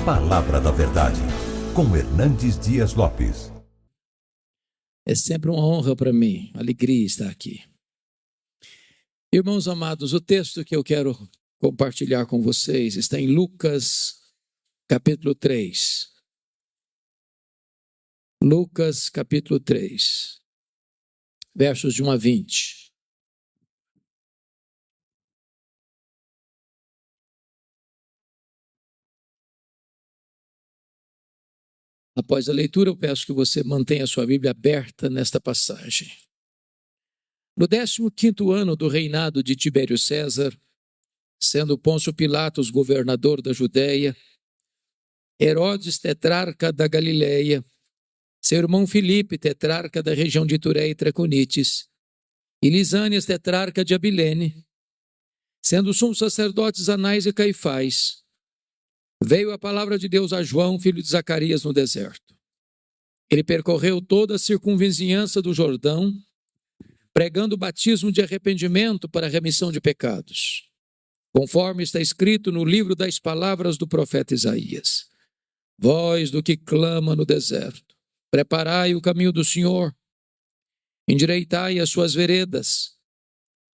Palavra da Verdade, com Hernandes Dias Lopes. É sempre uma honra para mim, alegria estar aqui. Irmãos amados, o texto que eu quero compartilhar com vocês está em Lucas, capítulo 3. Lucas, capítulo 3, versos de 1 a 20. Após a leitura, eu peço que você mantenha a sua Bíblia aberta nesta passagem. No 15º ano do reinado de Tibério César, sendo Pôncio Pilatos governador da Judéia, Herodes tetrarca da Galileia, seu irmão Filipe tetrarca da região de Tureia e Traconites, e Lisânias tetrarca de Abilene, sendo sumos sacerdotes Anás e Caifás, veio a palavra de Deus a João, filho de Zacarias, no deserto. Ele percorreu toda a circunvizinhança do Jordão, pregando o batismo de arrependimento para a remissão de pecados, conforme está escrito no livro das palavras do profeta Isaías. Voz do que clama no deserto, preparai o caminho do Senhor, endireitai as suas veredas.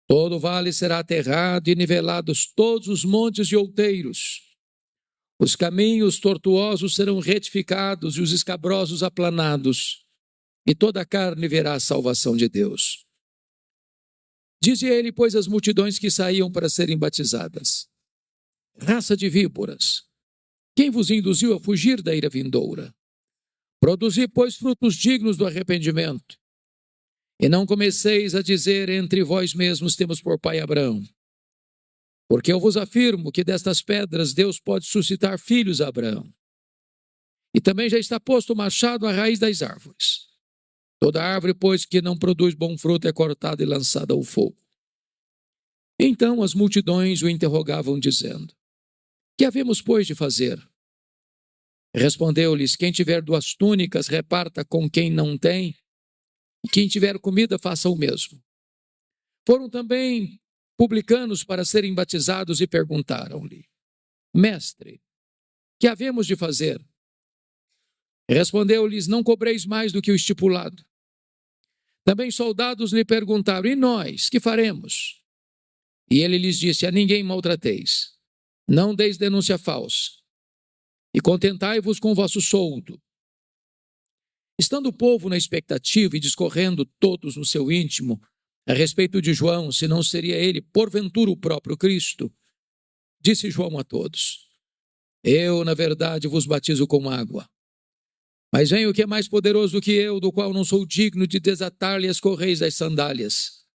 Todo vale será aterrado e nivelados todos os montes e outeiros. Os caminhos tortuosos serão retificados e os escabrosos aplanados, e toda a carne verá a salvação de Deus. Dizia ele, pois, às multidões que saíam para serem batizadas: raça de víboras, quem vos induziu a fugir da ira vindoura? Produzi, pois, frutos dignos do arrependimento, e não comeceis a dizer entre vós mesmos: temos por pai Abraão. Porque eu vos afirmo que destas pedras Deus pode suscitar filhos a Abraão. E também já está posto o machado à raiz das árvores. Toda árvore, pois, que não produz bom fruto é cortada e lançada ao fogo. Então as multidões o interrogavam, dizendo: que havemos, pois, de fazer? Respondeu-lhes: quem tiver 2 túnicas, reparta com quem não tem, e quem tiver comida, faça o mesmo. Foram também publicanos para serem batizados e perguntaram-lhe: mestre, que havemos de fazer? Respondeu-lhes: não cobreis mais do que o estipulado. Também soldados lhe perguntaram: e nós, que faremos? E ele lhes disse: a ninguém maltrateis, não deis denúncia falsa, e contentai-vos com o vosso soldo. Estando o povo na expectativa e discorrendo todos no seu íntimo a respeito de João, se não seria ele, porventura, o próprio Cristo, disse João a todos: eu, na verdade, vos batizo com água. Mas vem o que é mais poderoso do que eu, do qual não sou digno de desatar-lhe as correias das sandálias.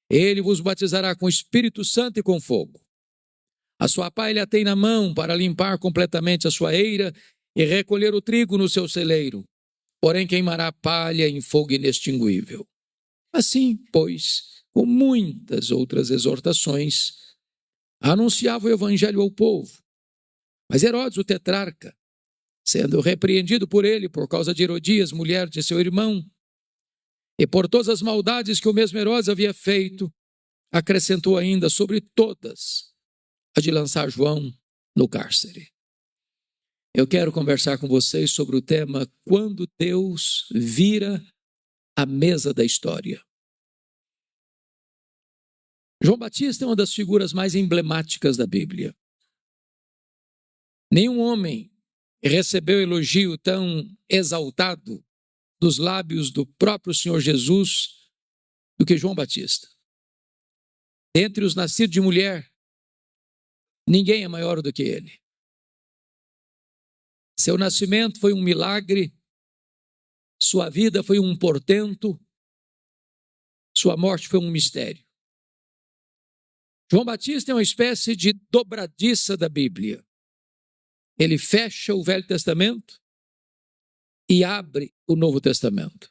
Ele vos batizará com Espírito Santo e com fogo. A sua pá ele a tem na mão para limpar completamente a sua eira e recolher o trigo no seu celeiro, porém queimará a palha em fogo inextinguível. Assim, pois, com muitas outras exortações, anunciava o evangelho ao povo. Mas Herodes, o tetrarca, sendo repreendido por ele por causa de Herodias, mulher de seu irmão, e por todas as maldades que o mesmo Herodes havia feito, acrescentou ainda sobre todas a de lançar João no cárcere. Eu quero conversar com vocês sobre o tema: quando Deus vira a mesa da história. João Batista é uma das figuras mais emblemáticas da Bíblia. Nenhum homem recebeu elogio tão exaltado dos lábios do próprio Senhor Jesus do que João Batista. Dentre os nascidos de mulher, ninguém é maior do que ele. Seu nascimento foi um milagre, sua vida foi um portento, sua morte foi um mistério. João Batista é uma espécie de dobradiça da Bíblia. Ele fecha o Velho Testamento e abre o Novo Testamento.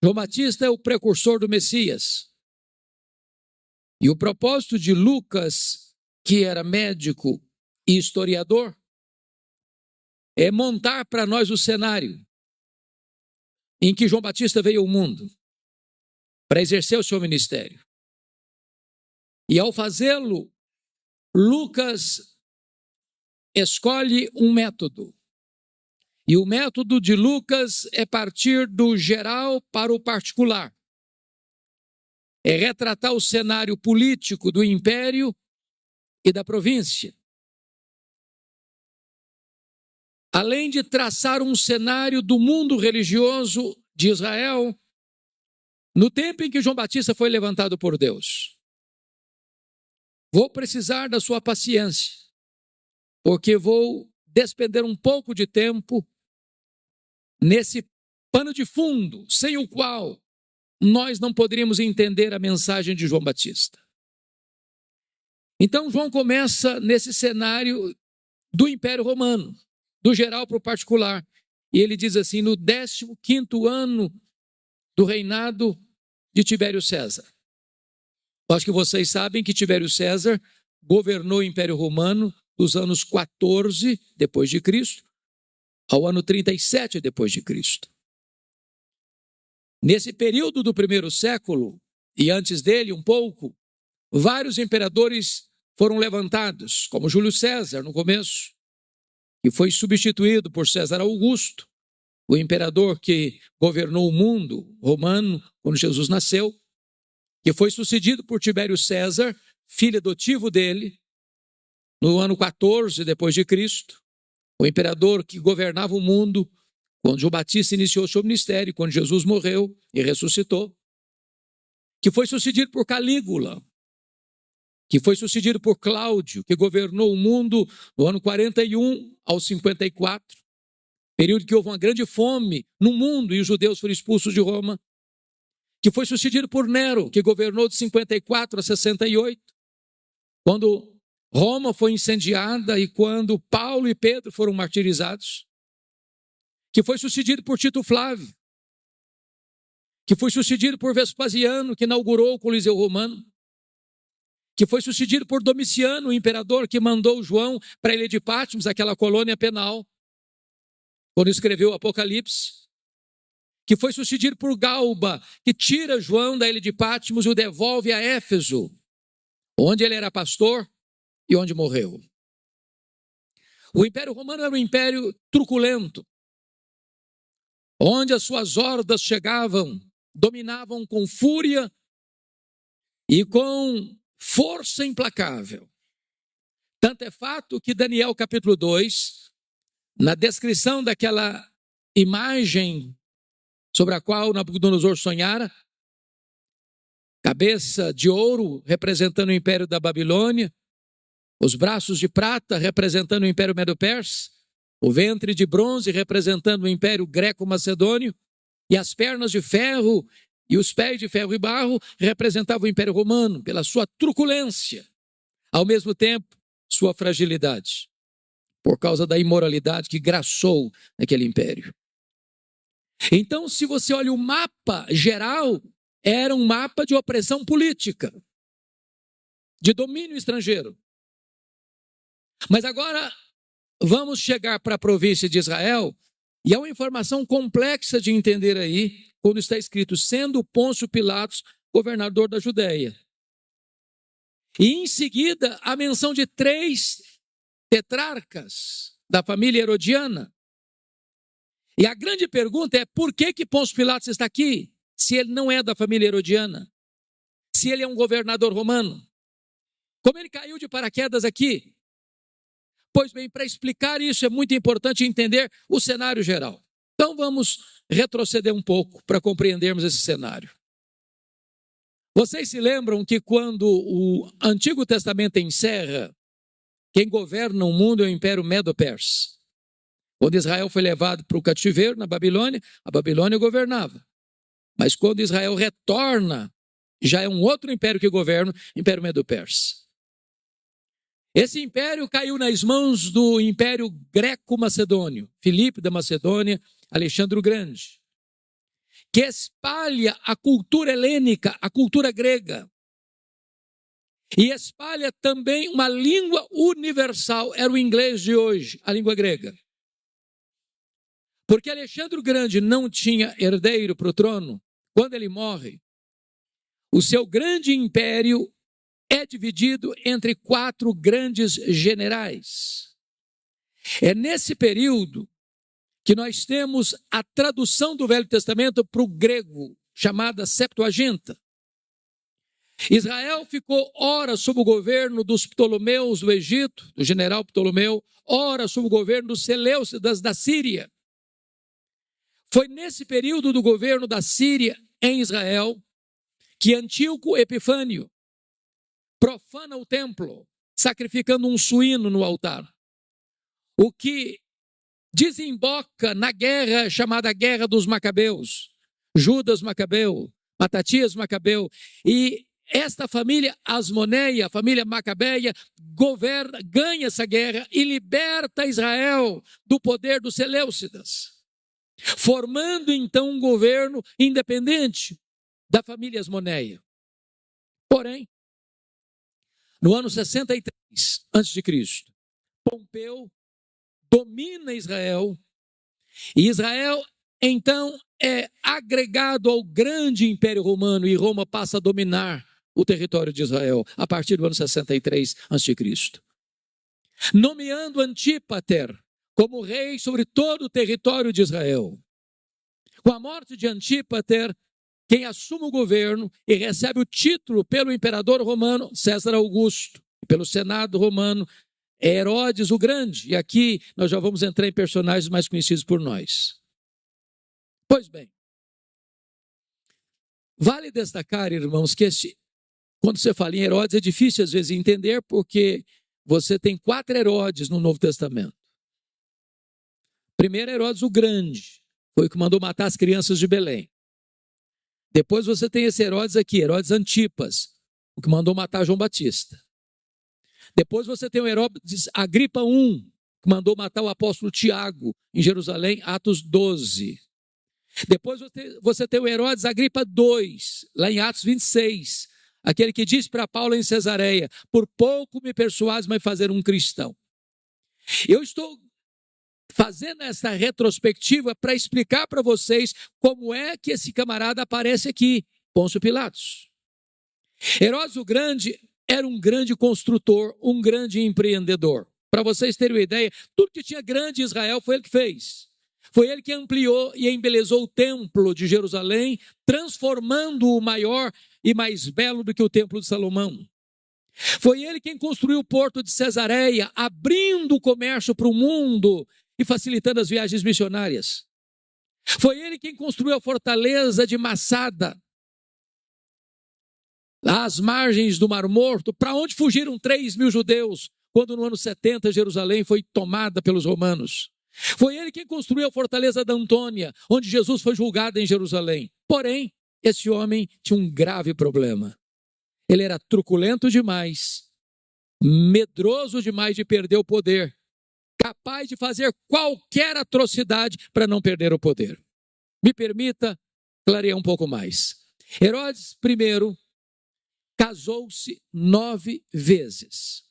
João Batista é o precursor do Messias. E o propósito de Lucas, que era médico e historiador, é montar para nós o cenário em que João Batista veio ao mundo para exercer o seu ministério. E ao fazê-lo, Lucas escolhe um método. E o método de Lucas é partir do geral para o particular. É retratar o cenário político do império e da província. Além de traçar um cenário do mundo religioso de Israel, no tempo em que João Batista foi levantado por Deus. Vou precisar da sua paciência, porque vou despender um pouco de tempo nesse pano de fundo, sem o qual nós não poderíamos entender a mensagem de João Batista. Então, João começa nesse cenário do Império Romano, do geral para o particular. E ele diz assim, no 15º ano do reinado de Tibério César. Acho que vocês sabem que Tibério César governou o Império Romano dos anos 14 depois de Cristo ao ano 37 depois de Cristo. Nesse período do primeiro século, e antes dele um pouco, vários imperadores foram levantados, como Júlio César no começo, que foi substituído por César Augusto, o imperador que governou o mundo romano quando Jesus nasceu, que foi sucedido por Tibério César, filho adotivo dele, no ano 14 depois de Cristo, o imperador que governava o mundo quando João Batista iniciou seu ministério, quando Jesus morreu e ressuscitou, que foi sucedido por Calígula, que foi sucedido por Cláudio, que governou o mundo no ano 41 ao 54, período que houve uma grande fome no mundo e os judeus foram expulsos de Roma, que foi sucedido por Nero, que governou de 54 a 68, quando Roma foi incendiada e quando Paulo e Pedro foram martirizados, que foi sucedido por Tito Flávio, que foi sucedido por Vespasiano, que inaugurou o Coliseu Romano, que foi sucedido por Domiciano, o imperador que mandou João para a ilha de Patmos, aquela colônia penal, quando escreveu o Apocalipse, que foi sucedido por Galba, que tira João da ilha de Patmos e o devolve a Éfeso, onde ele era pastor e onde morreu. O Império Romano era um império truculento, onde as suas hordas chegavam, dominavam com fúria e com força implacável. Tanto é fato que Daniel capítulo 2, na descrição daquela imagem sobre a qual Nabucodonosor sonhara, cabeça de ouro representando o império da Babilônia, os braços de prata representando o império Medo-Persa, o ventre de bronze representando o império greco-macedônio, e as pernas de ferro e os pés de ferro e barro representavam o império romano, pela sua truculência, ao mesmo tempo sua fragilidade, por causa da imoralidade que graçou naquele império. Então, se você olha o mapa geral, era um mapa de opressão política, de domínio estrangeiro. Mas agora vamos chegar para a província de Israel, e é uma informação complexa de entender aí, quando está escrito, sendo Pôncio Pilatos governador da Judéia. E em seguida, a menção de 3 tetrarcas da família herodiana. E a grande pergunta é, por que Pôncio Pilatos está aqui, se ele não é da família herodiana? Se ele é um governador romano? Como ele caiu de paraquedas aqui? Pois bem, para explicar isso é muito importante entender o cenário geral. Então vamos retroceder um pouco para compreendermos esse cenário. Vocês se lembram que quando o Antigo Testamento encerra, quem governa o mundo é o Império Medo-Persa. Quando Israel foi levado para o cativeiro na Babilônia, a Babilônia governava. Mas quando Israel retorna, já é um outro império que governa, o Império Medo-Persa. Esse império caiu nas mãos do Império Greco-Macedônio, Filipe da Macedônia, Alexandre o Grande, que espalha a cultura helênica, a cultura grega, e espalha também uma língua universal, era o inglês de hoje, a língua grega. Porque Alexandre o Grande não tinha herdeiro para o trono, quando ele morre, o seu grande império é dividido entre 4 grandes generais. É nesse período que nós temos a tradução do Velho Testamento para o grego, chamada Septuaginta. Israel ficou ora sob o governo dos Ptolomeus do Egito, do general Ptolomeu, ora sob o governo dos Seleucidas da Síria. Foi nesse período do governo da Síria em Israel que Antíoco Epifânio profana o templo, sacrificando um suíno no altar. O que desemboca na guerra chamada Guerra dos Macabeus, Judas Macabeu, Matatias Macabeu, e esta família Asmoneia, a família Macabeia, ganha essa guerra e liberta Israel do poder dos Seleucidas, formando então um governo independente da família Asmoneia. Porém, no ano 63 a.C., Pompeu domina Israel, e Israel então é agregado ao grande Império Romano, e Roma passa a dominar o território de Israel a partir do ano 63 a.C., nomeando Antípater como rei sobre todo o território de Israel. Com a morte de Antípater, quem assume o governo e recebe o título pelo imperador romano, César Augusto, pelo Senado romano, é Herodes o Grande. E aqui nós já vamos entrar em personagens mais conhecidos por nós. Pois bem, vale destacar, irmãos, que quando você fala em Herodes é difícil às vezes entender, porque você tem 4 Herodes no Novo Testamento. Primeiro, Herodes o Grande, foi o que mandou matar as crianças de Belém. Depois você tem esse Herodes aqui, Herodes Antipas, o que mandou matar João Batista. Depois você tem o Herodes Agripa I, que mandou matar o apóstolo Tiago em Jerusalém, Atos 12. Depois você tem o Herodes Agripa II, lá em Atos 26, aquele que disse para Paulo em Cesareia: por pouco me persuades, mas fazer um cristão. Eu estou fazendo essa retrospectiva para explicar para vocês como é que esse camarada aparece aqui, Pôncio Pilatos. Herodes o Grande era um grande construtor, um grande empreendedor. Para vocês terem uma ideia, tudo que tinha grande em Israel foi ele que fez. Foi ele que ampliou e embelezou o templo de Jerusalém, transformando-o maior e mais belo do que o templo de Salomão. Foi ele quem construiu o porto de Cesareia, abrindo o comércio para o mundo e facilitando as viagens missionárias. Foi ele quem construiu a fortaleza de Massada, às margens do Mar Morto, para onde fugiram 3.000 judeus, quando no ano 70 Jerusalém foi tomada pelos romanos. Foi ele quem construiu a fortaleza da Antônia, onde Jesus foi julgado em Jerusalém. Porém, esse homem tinha um grave problema. Ele era truculento demais, medroso demais de perder o poder, capaz de fazer qualquer atrocidade para não perder o poder. Me permita clarear um pouco mais. Herodes I casou-se 9 vezes.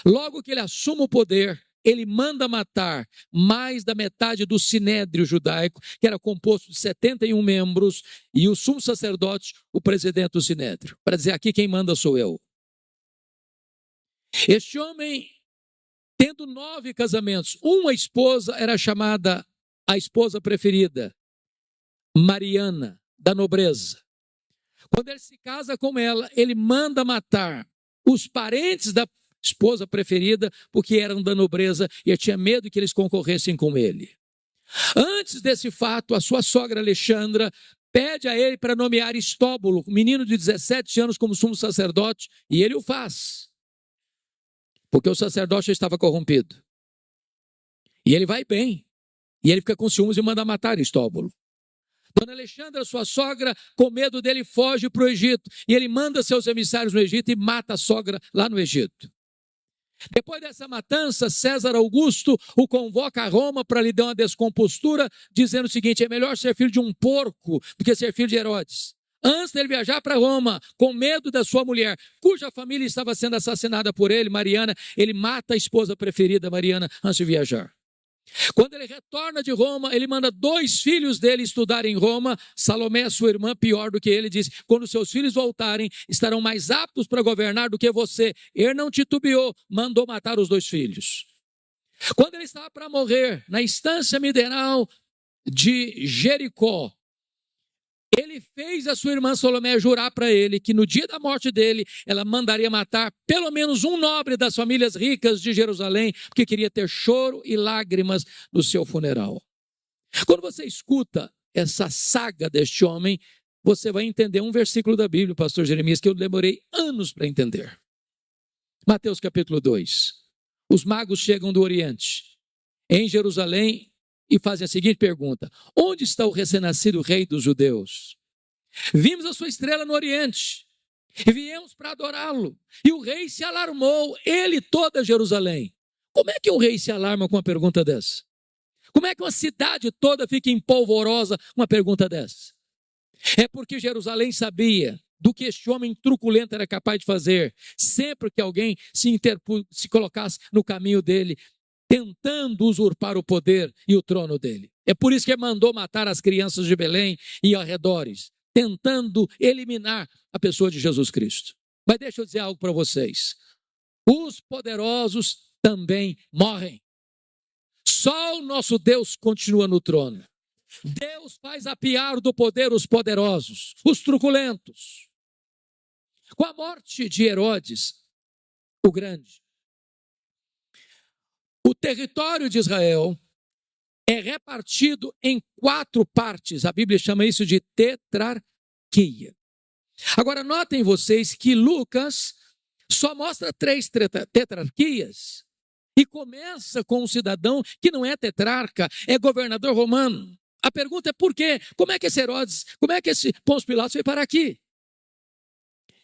Logo que ele assume o poder, ele manda matar mais da metade do sinédrio judaico, que era composto de 71 membros, e o sumo sacerdote, o presidente do sinédrio, para dizer: aqui quem manda sou eu. Este homem, tendo 9 casamentos, uma esposa era chamada a esposa preferida, Mariana, da nobreza. Quando ele se casa com ela, ele manda matar os parentes da esposa preferida, porque eram da nobreza e ele tinha medo que eles concorressem com ele. Antes desse fato, a sua sogra Alexandra pede a ele para nomear Estóbulo, um menino de 17 anos, como sumo sacerdote, e ele o faz, porque o sacerdote estava corrompido. E ele vai bem, e ele fica com ciúmes e manda matar Estóbulo. Dona Alexandra, sua sogra, com medo dele, foge para o Egito. E ele manda seus emissários no Egito e mata a sogra lá no Egito. Depois dessa matança, César Augusto o convoca a Roma para lhe dar uma descompostura, dizendo o seguinte: é melhor ser filho de um porco do que ser filho de Herodes. Antes dele viajar para Roma, com medo da sua mulher, cuja família estava sendo assassinada por ele, Mariana, ele mata a esposa preferida, Mariana, antes de viajar. Quando ele retorna de Roma, ele manda 2 filhos dele estudar em Roma. Salomé, sua irmã, pior do que ele, disse: quando seus filhos voltarem, estarão mais aptos para governar do que você. Ele não titubeou, mandou matar os 2 filhos. Quando ele estava para morrer, na estância mineral de Jericó, ele fez a sua irmã Salomé jurar para ele que no dia da morte dele, ela mandaria matar pelo menos um nobre das famílias ricas de Jerusalém, porque queria ter choro e lágrimas no seu funeral. Quando você escuta essa saga deste homem, você vai entender um versículo da Bíblia, pastor Jeremias, que eu demorei anos para entender. Mateus capítulo 2. Os magos chegam do Oriente, em Jerusalém, e fazem a seguinte pergunta: onde está o recém-nascido rei dos judeus? Vimos a sua estrela no Oriente, e viemos para adorá-lo. E o rei se alarmou, ele e toda Jerusalém. Como é que um rei se alarma com uma pergunta dessa? Como é que uma cidade toda fica empolvorosa com uma pergunta dessa? É porque Jerusalém sabia do que este homem truculento era capaz de fazer, sempre que alguém se colocasse no caminho dele, tentando usurpar o poder e o trono dele. É por isso que ele mandou matar as crianças de Belém e arredores, tentando eliminar a pessoa de Jesus Cristo. Mas deixa eu dizer algo para vocês. Os poderosos também morrem. Só o nosso Deus continua no trono. Deus faz apiar do poder os poderosos, os truculentos. Com a morte de Herodes, o Grande, o território de Israel é repartido em 4 partes. A Bíblia chama isso de tetrarquia. Agora, notem vocês que Lucas só mostra 3 tetrarquias e começa com um cidadão que não é tetrarca, é governador romano. A pergunta é por quê? Como é que esse Herodes, como é que esse Pôncio Pilatos veio parar aqui?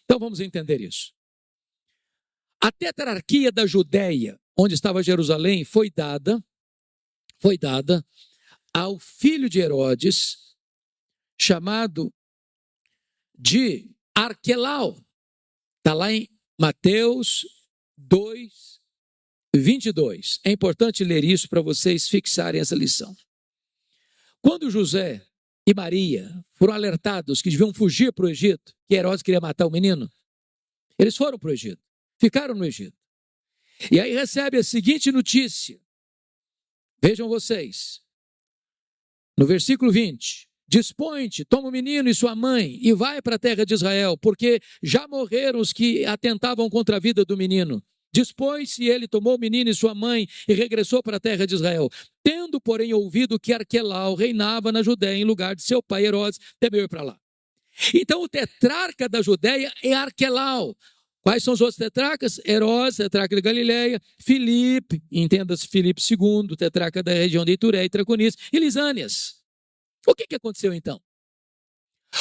Então vamos entender isso. A tetrarquia da Judéia, onde estava Jerusalém, foi dada ao filho de Herodes, chamado de Arquelau. Está lá em Mateus 2, 22. É importante ler isso para vocês fixarem essa lição. Quando José e Maria foram alertados que deviam fugir para o Egito, que Herodes queria matar o menino, eles foram para o Egito, ficaram no Egito. E aí recebe a seguinte notícia. Vejam vocês, no versículo 20: dispõe-te, toma o menino e sua mãe e vai para a terra de Israel, porque já morreram os que atentavam contra a vida do menino. Dispôs-se ele, tomou o menino e sua mãe e regressou para a terra de Israel. Tendo, porém, ouvido que Arquelau reinava na Judéia em lugar de seu pai Herodes, temeu ir para lá. Então o tetrarca da Judéia é Arquelau. Quais são os outros tetrarcas? Herodes, tetrarca de Galileia, Filipe, entenda-se Filipe II, tetrarca da região de Ituré e Traconitis, e Lisânias. O que aconteceu então?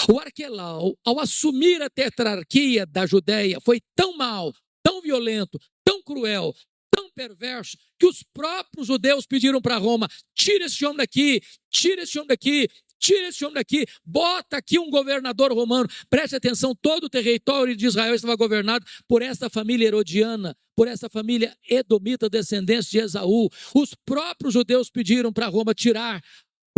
O Arquelau, ao assumir a tetrarquia da Judéia, foi tão mau, tão violento, tão cruel, tão perverso, que os próprios judeus pediram para Roma: tira esse homem daqui, tira esse homem daqui, tira esse homem daqui, bota aqui um governador romano. Preste atenção, todo o território de Israel estava governado por esta família herodiana, por essa família edomita, descendente de Esaú. Os próprios judeus pediram para Roma tirar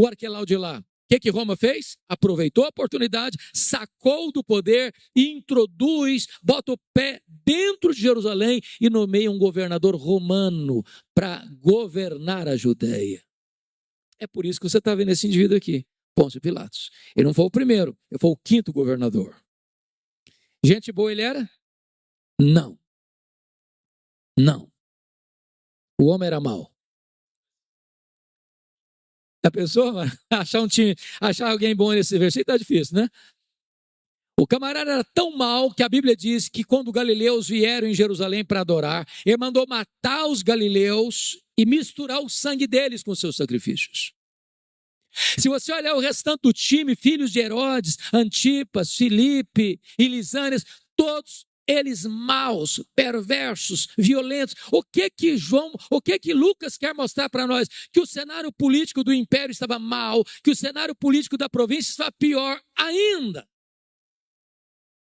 o Arquelau de lá. O que Roma fez? Aproveitou a oportunidade, sacou do poder, introduz, bota o pé dentro de Jerusalém e nomeia um governador romano para governar a Judéia. É por isso que você está vendo esse indivíduo aqui, Pôncio Pilatos. Ele não foi o primeiro, ele foi o 5º governador. Gente boa ele era? Não. Não. O homem era mau. A pessoa achar alguém bom nesse versículo está difícil, né? O camarada era tão mau que a Bíblia diz que quando os galileus vieram em Jerusalém para adorar, ele mandou matar os galileus e misturar o sangue deles com seus sacrifícios. Se você olhar o restante do time, filhos de Herodes, Antipas, Filipe e Lisânias, todos eles maus, perversos, violentos. O que Lucas quer mostrar para nós? Que o cenário político do império estava mal, que o cenário político da província estava pior ainda.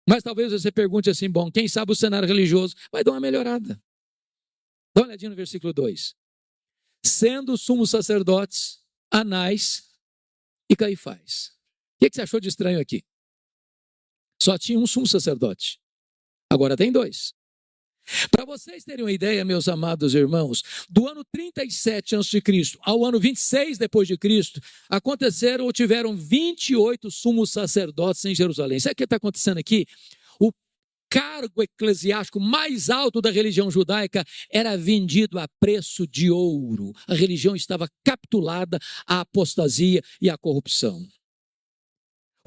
Mas talvez você pergunte assim: bom, quem sabe o cenário religioso vai dar uma melhorada. Dá uma olhadinha no versículo 2. Sendo os sumos sacerdotes Anás e Caifás. O que você achou de estranho aqui? Só tinha um sumo sacerdote. Agora tem 2. Para vocês terem uma ideia, meus amados irmãos, do ano 37 a.C. ao ano 26 depois de Cristo, aconteceram ou tiveram 28 sumos sacerdotes em Jerusalém. Sabe o que está acontecendo aqui? O cargo eclesiástico mais alto da religião judaica era vendido a preço de ouro. A religião estava capitulada à apostasia e à corrupção.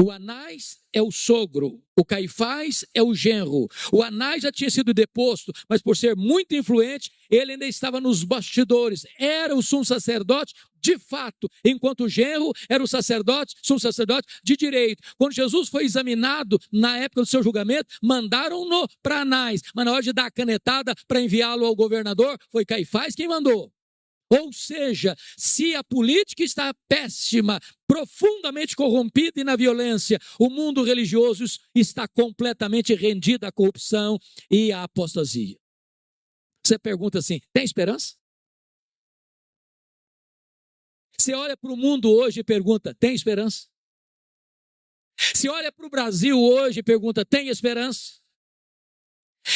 O Anás é o sogro, o Caifás é o genro. O Anás já tinha sido deposto, mas por ser muito influente, ele ainda estava nos bastidores. Era o sumo sacerdote de fato, enquanto o genro era o sacerdote, sumo sacerdote de direito. Quando Jesus foi examinado na época do seu julgamento, mandaram-no para Anás, mas na hora de dar a canetada para enviá-lo ao governador, foi Caifás quem mandou. Ou seja, se a política está péssima, profundamente corrompida e na violência, o mundo religioso está completamente rendido à corrupção e à apostasia. Você pergunta assim, tem esperança? Você olha para o mundo hoje e pergunta, tem esperança? Se olha para o Brasil hoje e pergunta, tem esperança?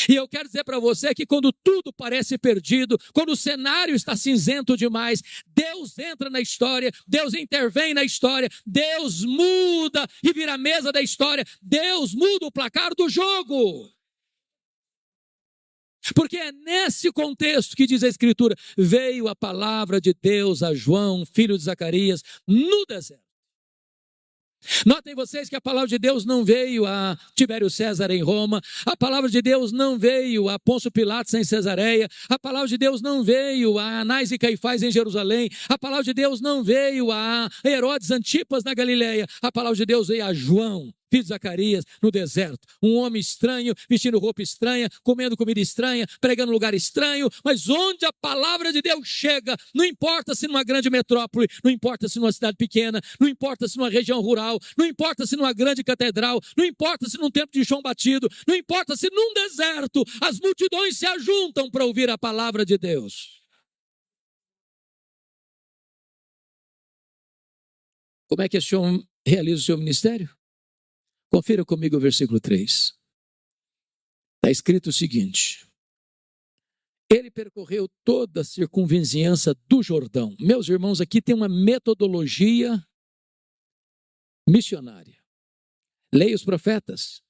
E eu quero dizer para você que quando tudo parece perdido, quando o cenário está cinzento demais, Deus entra na história, Deus intervém na história, Deus muda e vira a mesa da história, Deus muda o placar do jogo. Porque é nesse contexto que diz a Escritura, veio a palavra de Deus a João, filho de Zacarias, no deserto. Notem vocês que a palavra de Deus não veio a Tibério César em Roma, a palavra de Deus não veio a Pôncio Pilatos em Cesareia, a palavra de Deus não veio a Anás e Caifás em Jerusalém, a palavra de Deus não veio a Herodes Antipas na Galileia, a palavra de Deus veio a João, filho de Zacarias, no deserto. Um homem estranho, vestindo roupa estranha, comendo comida estranha, pregando em lugar estranho, mas onde a palavra de Deus chega, não importa se numa grande metrópole, não importa se numa cidade pequena, não importa se numa região rural, não importa se numa grande catedral, não importa se num templo de chão batido, não importa se num deserto, as multidões se ajuntam para ouvir a palavra de Deus. Como é que esse homem realiza o seu ministério? Confira comigo o versículo 3. Está escrito o seguinte: ele percorreu toda a circunvizinhança do Jordão. Meus irmãos, aqui tem uma metodologia missionária. Leia os profetas,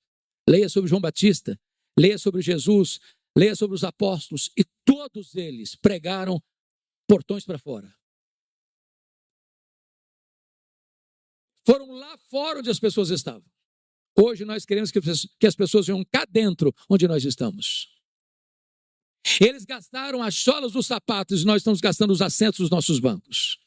leia sobre João Batista, leia sobre Jesus, leia sobre os apóstolos, e todos eles pregaram portões para fora. Foram lá fora onde as pessoas estavam. Hoje nós queremos que as pessoas venham cá dentro, onde nós estamos. Eles gastaram as solas dos sapatos e nós estamos gastando os assentos dos nossos bancos.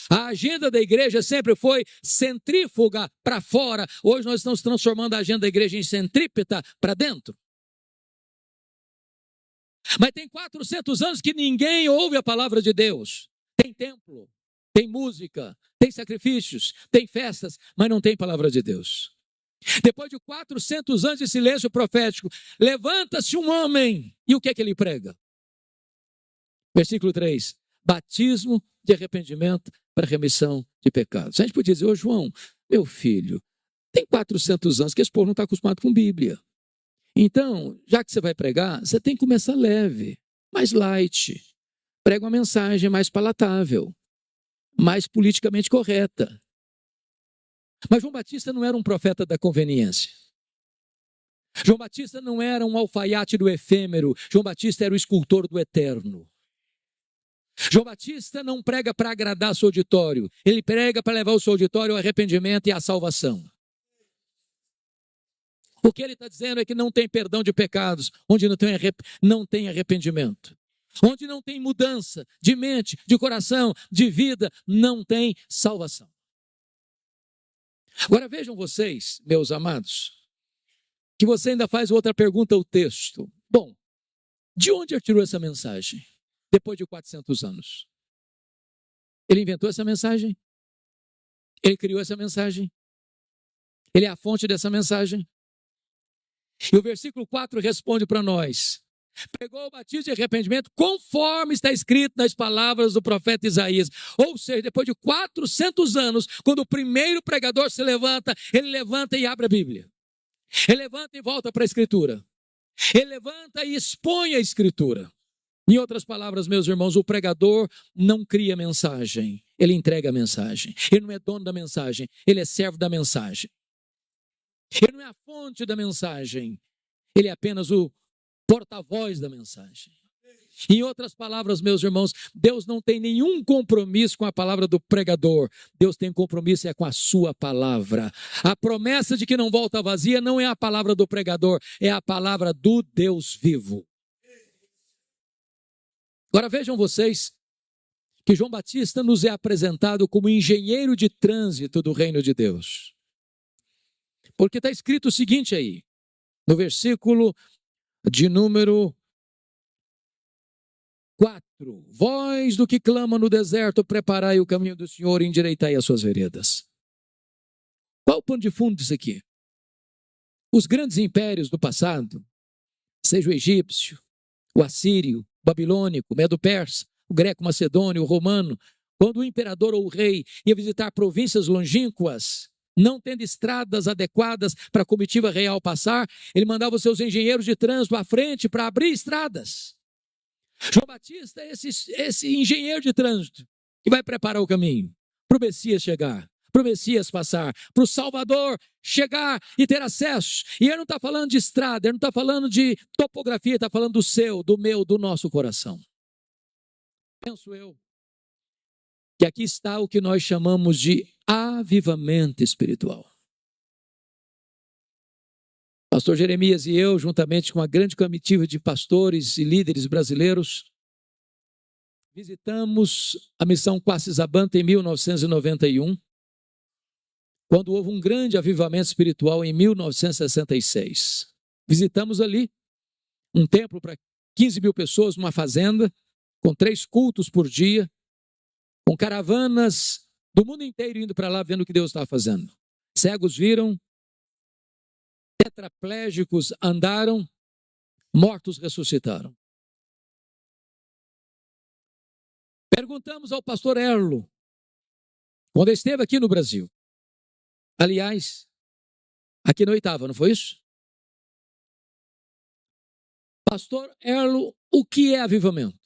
A agenda da igreja sempre foi centrífuga para fora. Hoje nós estamos transformando a agenda da igreja em centrípeta para dentro. Mas tem 400 anos que ninguém ouve a palavra de Deus. Tem templo, tem música, tem sacrifícios, tem festas, mas não tem palavra de Deus. Depois de 400 anos de silêncio profético, levanta-se um homem, e o que é que ele prega? Versículo 3, batismo de arrependimento para remissão de pecados. A gente podia dizer, ô João, meu filho, tem 400 anos que esse povo não está acostumado com Bíblia. Então, já que você vai pregar, você tem que começar leve, mais light. Prega uma mensagem mais palatável, mais politicamente correta. Mas João Batista não era um profeta da conveniência. João Batista não era um alfaiate do efêmero. João Batista era o escultor do eterno. João Batista não prega para agradar seu auditório. Ele prega para levar o seu auditório ao arrependimento e à salvação. O que ele está dizendo é que não tem perdão de pecados, onde não tem arrependimento. Onde não tem mudança de mente, de coração, de vida, não tem salvação. Agora vejam vocês, meus amados, que você ainda faz outra pergunta ao texto. Bom, de onde ele tirou essa mensagem? Depois de 400 anos. Ele inventou essa mensagem? Ele criou essa mensagem? Ele é a fonte dessa mensagem? E o versículo 4 responde para nós. Pregou o batismo de arrependimento conforme está escrito nas palavras do profeta Isaías. Ou seja, depois de 400 anos, quando o primeiro pregador se levanta, ele levanta e abre a Bíblia. Ele levanta e volta para a Escritura. Ele levanta e expõe a Escritura. Em outras palavras, meus irmãos, o pregador não cria mensagem, ele entrega a mensagem. Ele não é dono da mensagem, ele é servo da mensagem. Ele não é a fonte da mensagem, ele é apenas o porta-voz da mensagem. Em outras palavras, meus irmãos, Deus não tem nenhum compromisso com a palavra do pregador. Deus tem compromisso com a sua palavra. A promessa de que não volta vazia não é a palavra do pregador, é a palavra do Deus vivo. Agora vejam vocês que João Batista nos é apresentado como engenheiro de trânsito do reino de Deus. Porque está escrito o seguinte aí, no versículo de número 4. Voz do que clama no deserto, preparai o caminho do Senhor e endireitai as suas veredas. Qual o pano de fundo disso aqui? Os grandes impérios do passado, seja o egípcio, o assírio, o babilônico, o medo-persa, o greco-macedônio, o romano, quando o imperador ou o rei ia visitar províncias longínquas, não tendo estradas adequadas para a comitiva real passar, ele mandava os seus engenheiros de trânsito à frente para abrir estradas. João Batista é esse engenheiro de trânsito que vai preparar o caminho para o Messias chegar, para o Messias passar, para o Salvador chegar e ter acesso. E ele não está falando de estrada, ele não está falando de topografia, ele está falando do seu, do meu, do nosso coração. Penso eu que aqui está o que nós chamamos de avivamento espiritual. Pastor Jeremias e eu, juntamente com uma grande comitiva de pastores e líderes brasileiros, visitamos a missão Quacisabanta em 1991, quando houve um grande avivamento espiritual em 1966. Visitamos ali um templo para 15 mil pessoas, numa fazenda, com 3 cultos por dia, com caravanas do mundo inteiro indo para lá, vendo o que Deus estava fazendo. Cegos viram, tetraplégicos andaram, mortos ressuscitaram. Perguntamos ao pastor Erlo, quando ele esteve aqui no Brasil, aliás, aqui na 8ª, não foi isso? Pastor Erlo, o que é avivamento?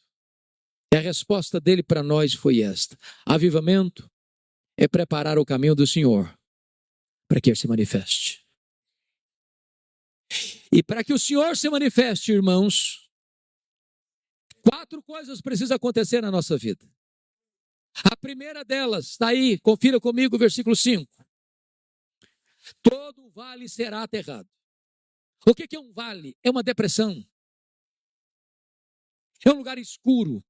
E a resposta dele para nós foi esta: avivamento é preparar o caminho do Senhor para que ele se manifeste. E para que o Senhor se manifeste, irmãos, 4 coisas precisam acontecer na nossa vida. A primeira delas, está aí, confira comigo o versículo 5. Todo vale será aterrado. O que é um vale? É uma depressão. É um lugar escuro.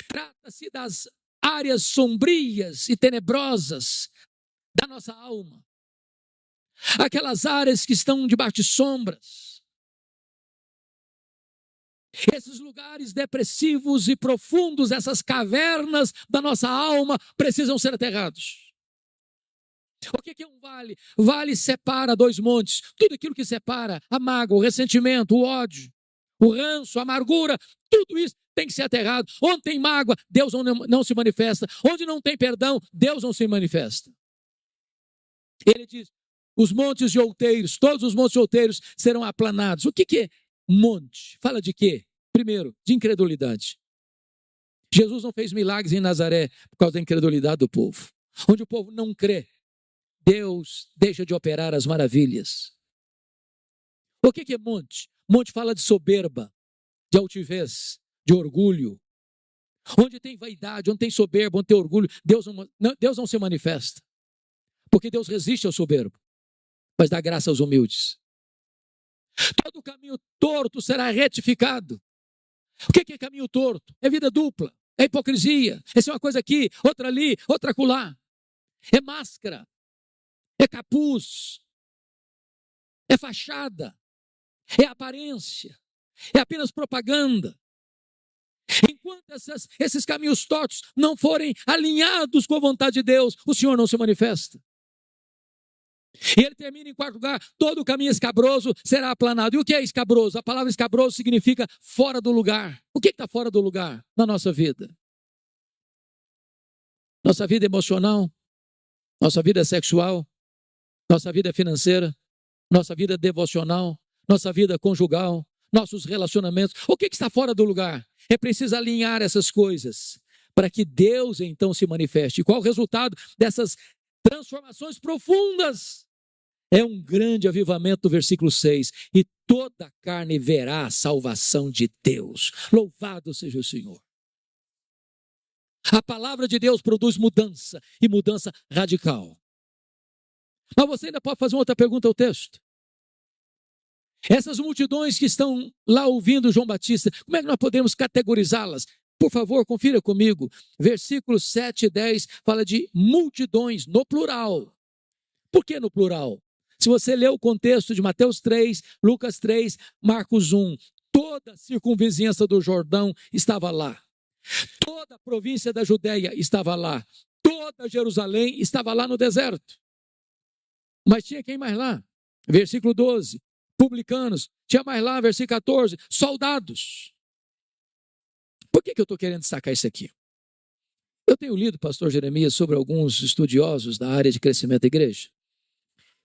Trata-se das áreas sombrias e tenebrosas da nossa alma. Aquelas áreas que estão debaixo de sombras. Esses lugares depressivos e profundos, essas cavernas da nossa alma precisam ser aterrados. O que é um vale? Vale separa 2 montes. Tudo aquilo que separa, a mágoa, o ressentimento, o ódio, o ranço, a amargura, tudo isso tem que ser aterrado. Onde tem mágoa, Deus não se manifesta. Onde não tem perdão, Deus não se manifesta. Ele diz: os montes de outeiros, todos os montes de outeiros serão aplanados. O que é monte? Fala de quê? Primeiro, de incredulidade. Jesus não fez milagres em Nazaré por causa da incredulidade do povo. Onde o povo não crê, Deus deixa de operar as maravilhas. O que é monte? Monte fala de soberba, de altivez, de orgulho. Onde tem vaidade, onde tem soberba, onde tem orgulho, Deus não se manifesta. Porque Deus resiste ao soberbo, mas dá graça aos humildes. Todo caminho torto será retificado. O que é caminho torto? É vida dupla, é hipocrisia. Essa é uma coisa aqui, outra ali, outra acolá. É máscara, é capuz, é fachada, é aparência, é apenas propaganda. Enquanto esses caminhos tortos não forem alinhados com a vontade de Deus, o Senhor não se manifesta. E ele termina em 4º lugar: todo caminho escabroso será aplanado. E o que é escabroso? A palavra escabroso significa fora do lugar. O que está fora do lugar na nossa vida? Nossa vida emocional, nossa vida sexual, nossa vida financeira, nossa vida devocional, nossa vida conjugal, nossos relacionamentos. O que está fora do lugar? É preciso alinhar essas coisas para que Deus então se manifeste. E qual o resultado dessas transformações profundas? É um grande avivamento do versículo 6. E toda a carne verá a salvação de Deus. Louvado seja o Senhor. A palavra de Deus produz mudança, e mudança radical. Mas você ainda pode fazer uma outra pergunta ao texto. Essas multidões que estão lá ouvindo João Batista, como é que nós podemos categorizá-las? Por favor, confira comigo. Versículos 7 e 10 fala de multidões no plural. Por que no plural? Se você ler o contexto de Mateus 3, Lucas 3, Marcos 1, toda a circunvizinhança do Jordão estava lá. Toda a província da Judéia estava lá. Toda Jerusalém estava lá no deserto. Mas tinha quem mais lá? Versículo 12, publicanos. Tinha mais lá, versículo 14, soldados. Por que eu estou querendo destacar isso aqui? Eu tenho lido, pastor Jeremias, sobre alguns estudiosos da área de crescimento da igreja.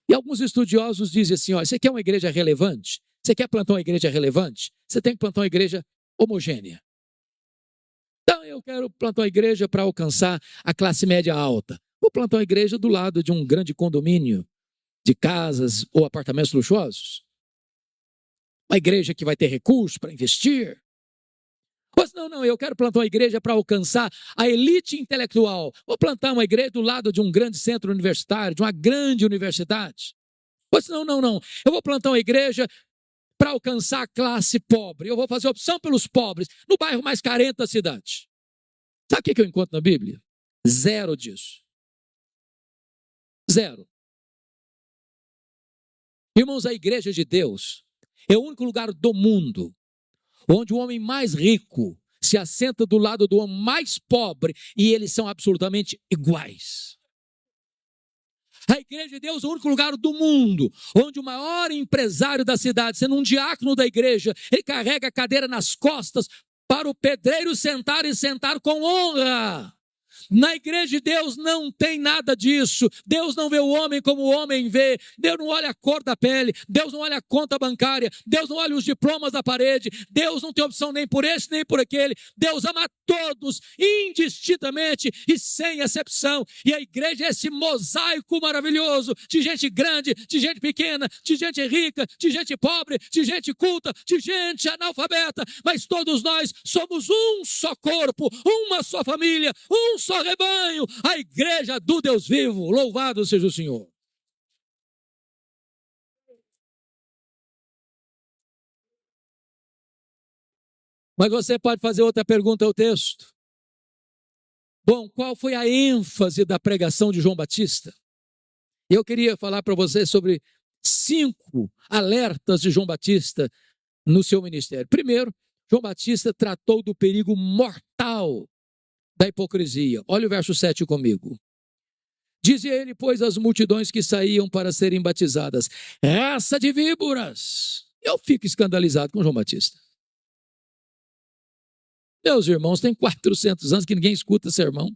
E alguns estudiosos dizem assim, ó, você quer uma igreja relevante? Você quer plantar uma igreja relevante? Você tem que plantar uma igreja homogênea. Então, eu quero plantar uma igreja para alcançar a classe média alta. Vou plantar uma igreja do lado de um grande condomínio de casas ou apartamentos luxuosos. Uma igreja que vai ter recursos para investir. Mas não, eu quero plantar uma igreja para alcançar a elite intelectual. Vou plantar uma igreja do lado de um grande centro universitário, de uma grande universidade. Mas não. Eu vou plantar uma igreja para alcançar a classe pobre. Eu vou fazer opção pelos pobres, no bairro mais carente da cidade. Sabe o que eu encontro na Bíblia? Zero disso. Zero. Irmãos, a igreja de Deus é o único lugar do mundo onde o homem mais rico se assenta do lado do homem mais pobre e eles são absolutamente iguais. A igreja de Deus é o único lugar do mundo onde o maior empresário da cidade, sendo um diácono da igreja, ele carrega a cadeira nas costas para o pedreiro sentar e sentar com honra. Na igreja de Deus não tem nada disso. Deus não vê o homem como o homem vê. Deus não olha a cor da pele. Deus não olha a conta bancária. Deus não olha os diplomas da parede. Deus não tem opção nem por esse nem por aquele. Deus ama todos indistintamente e sem exceção. E a igreja é esse mosaico maravilhoso de gente grande, de gente pequena, de gente rica, de gente pobre, de gente culta, de gente analfabeta. Mas todos nós somos um só corpo, uma só família, um só rebanho, a igreja do Deus vivo. Louvado seja o Senhor. Mas você pode fazer outra pergunta ao texto. Bom, qual foi a ênfase da pregação de João Batista? Eu queria falar para você sobre 5 alertas de João Batista no seu ministério. Primeiro, João Batista tratou do perigo mortal da hipocrisia. Olha o verso 7 comigo. Dizia ele, pois, às multidões que saíam para serem batizadas, raça de víboras. Eu fico escandalizado com João Batista. Meus irmãos, tem 400 anos que ninguém escuta sermão.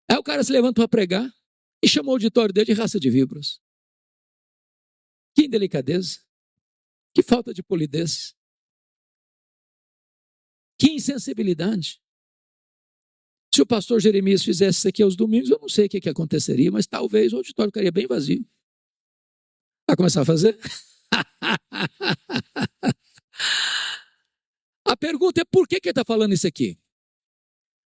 Aí o cara se levantou a pregar e chamou o auditório dele de raça de víboras. Que indelicadeza. Que falta de polidez. Que insensibilidade. Se o pastor Jeremias fizesse isso aqui aos domingos, eu não sei o que aconteceria, mas talvez o auditório ficaria bem vazio. Vai começar a fazer? A pergunta é por que ele está falando isso aqui?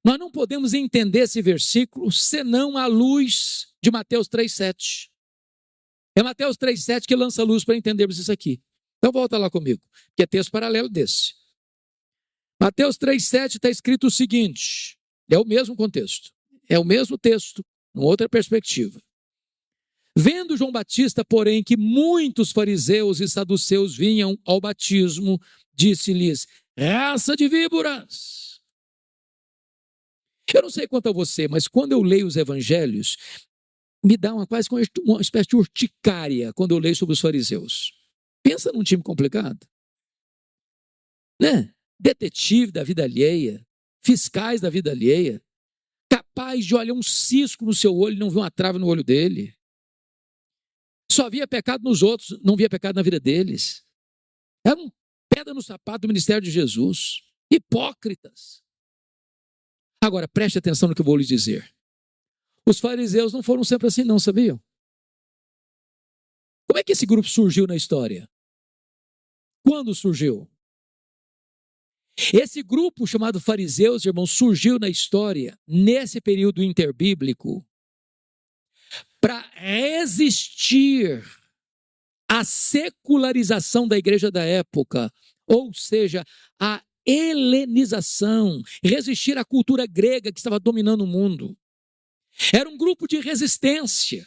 Nós não podemos entender esse versículo senão à luz de Mateus 3,7. É Mateus 3,7 que lança a luz para entendermos isso aqui. Então volta lá comigo, que é texto paralelo desse. Mateus 3,7 está escrito o seguinte, é o mesmo contexto, é o mesmo texto, numa outra perspectiva. Vendo João Batista, porém, que muitos fariseus e saduceus vinham ao batismo, disse-lhes, raça de víboras. Eu não sei quanto a você, mas quando eu leio os evangelhos, me dá quase uma espécie de urticária quando eu leio sobre os fariseus. Pensa num time complicado, né? Detetive da vida alheia, fiscais da vida alheia, capaz de olhar um cisco no seu olho e não ver uma trave no olho dele. Só via pecado nos outros, não via pecado na vida deles. Eram pedra no sapato do ministério de Jesus. Hipócritas. Agora, preste atenção no que eu vou lhes dizer. Os fariseus não foram sempre assim, não, sabiam? Como é que esse grupo surgiu na história? Quando surgiu? Esse grupo chamado fariseus, irmãos, surgiu na história, nesse período interbíblico, para resistir à secularização da igreja da época, ou seja, a helenização, resistir à cultura grega que estava dominando o mundo. Era um grupo de resistência,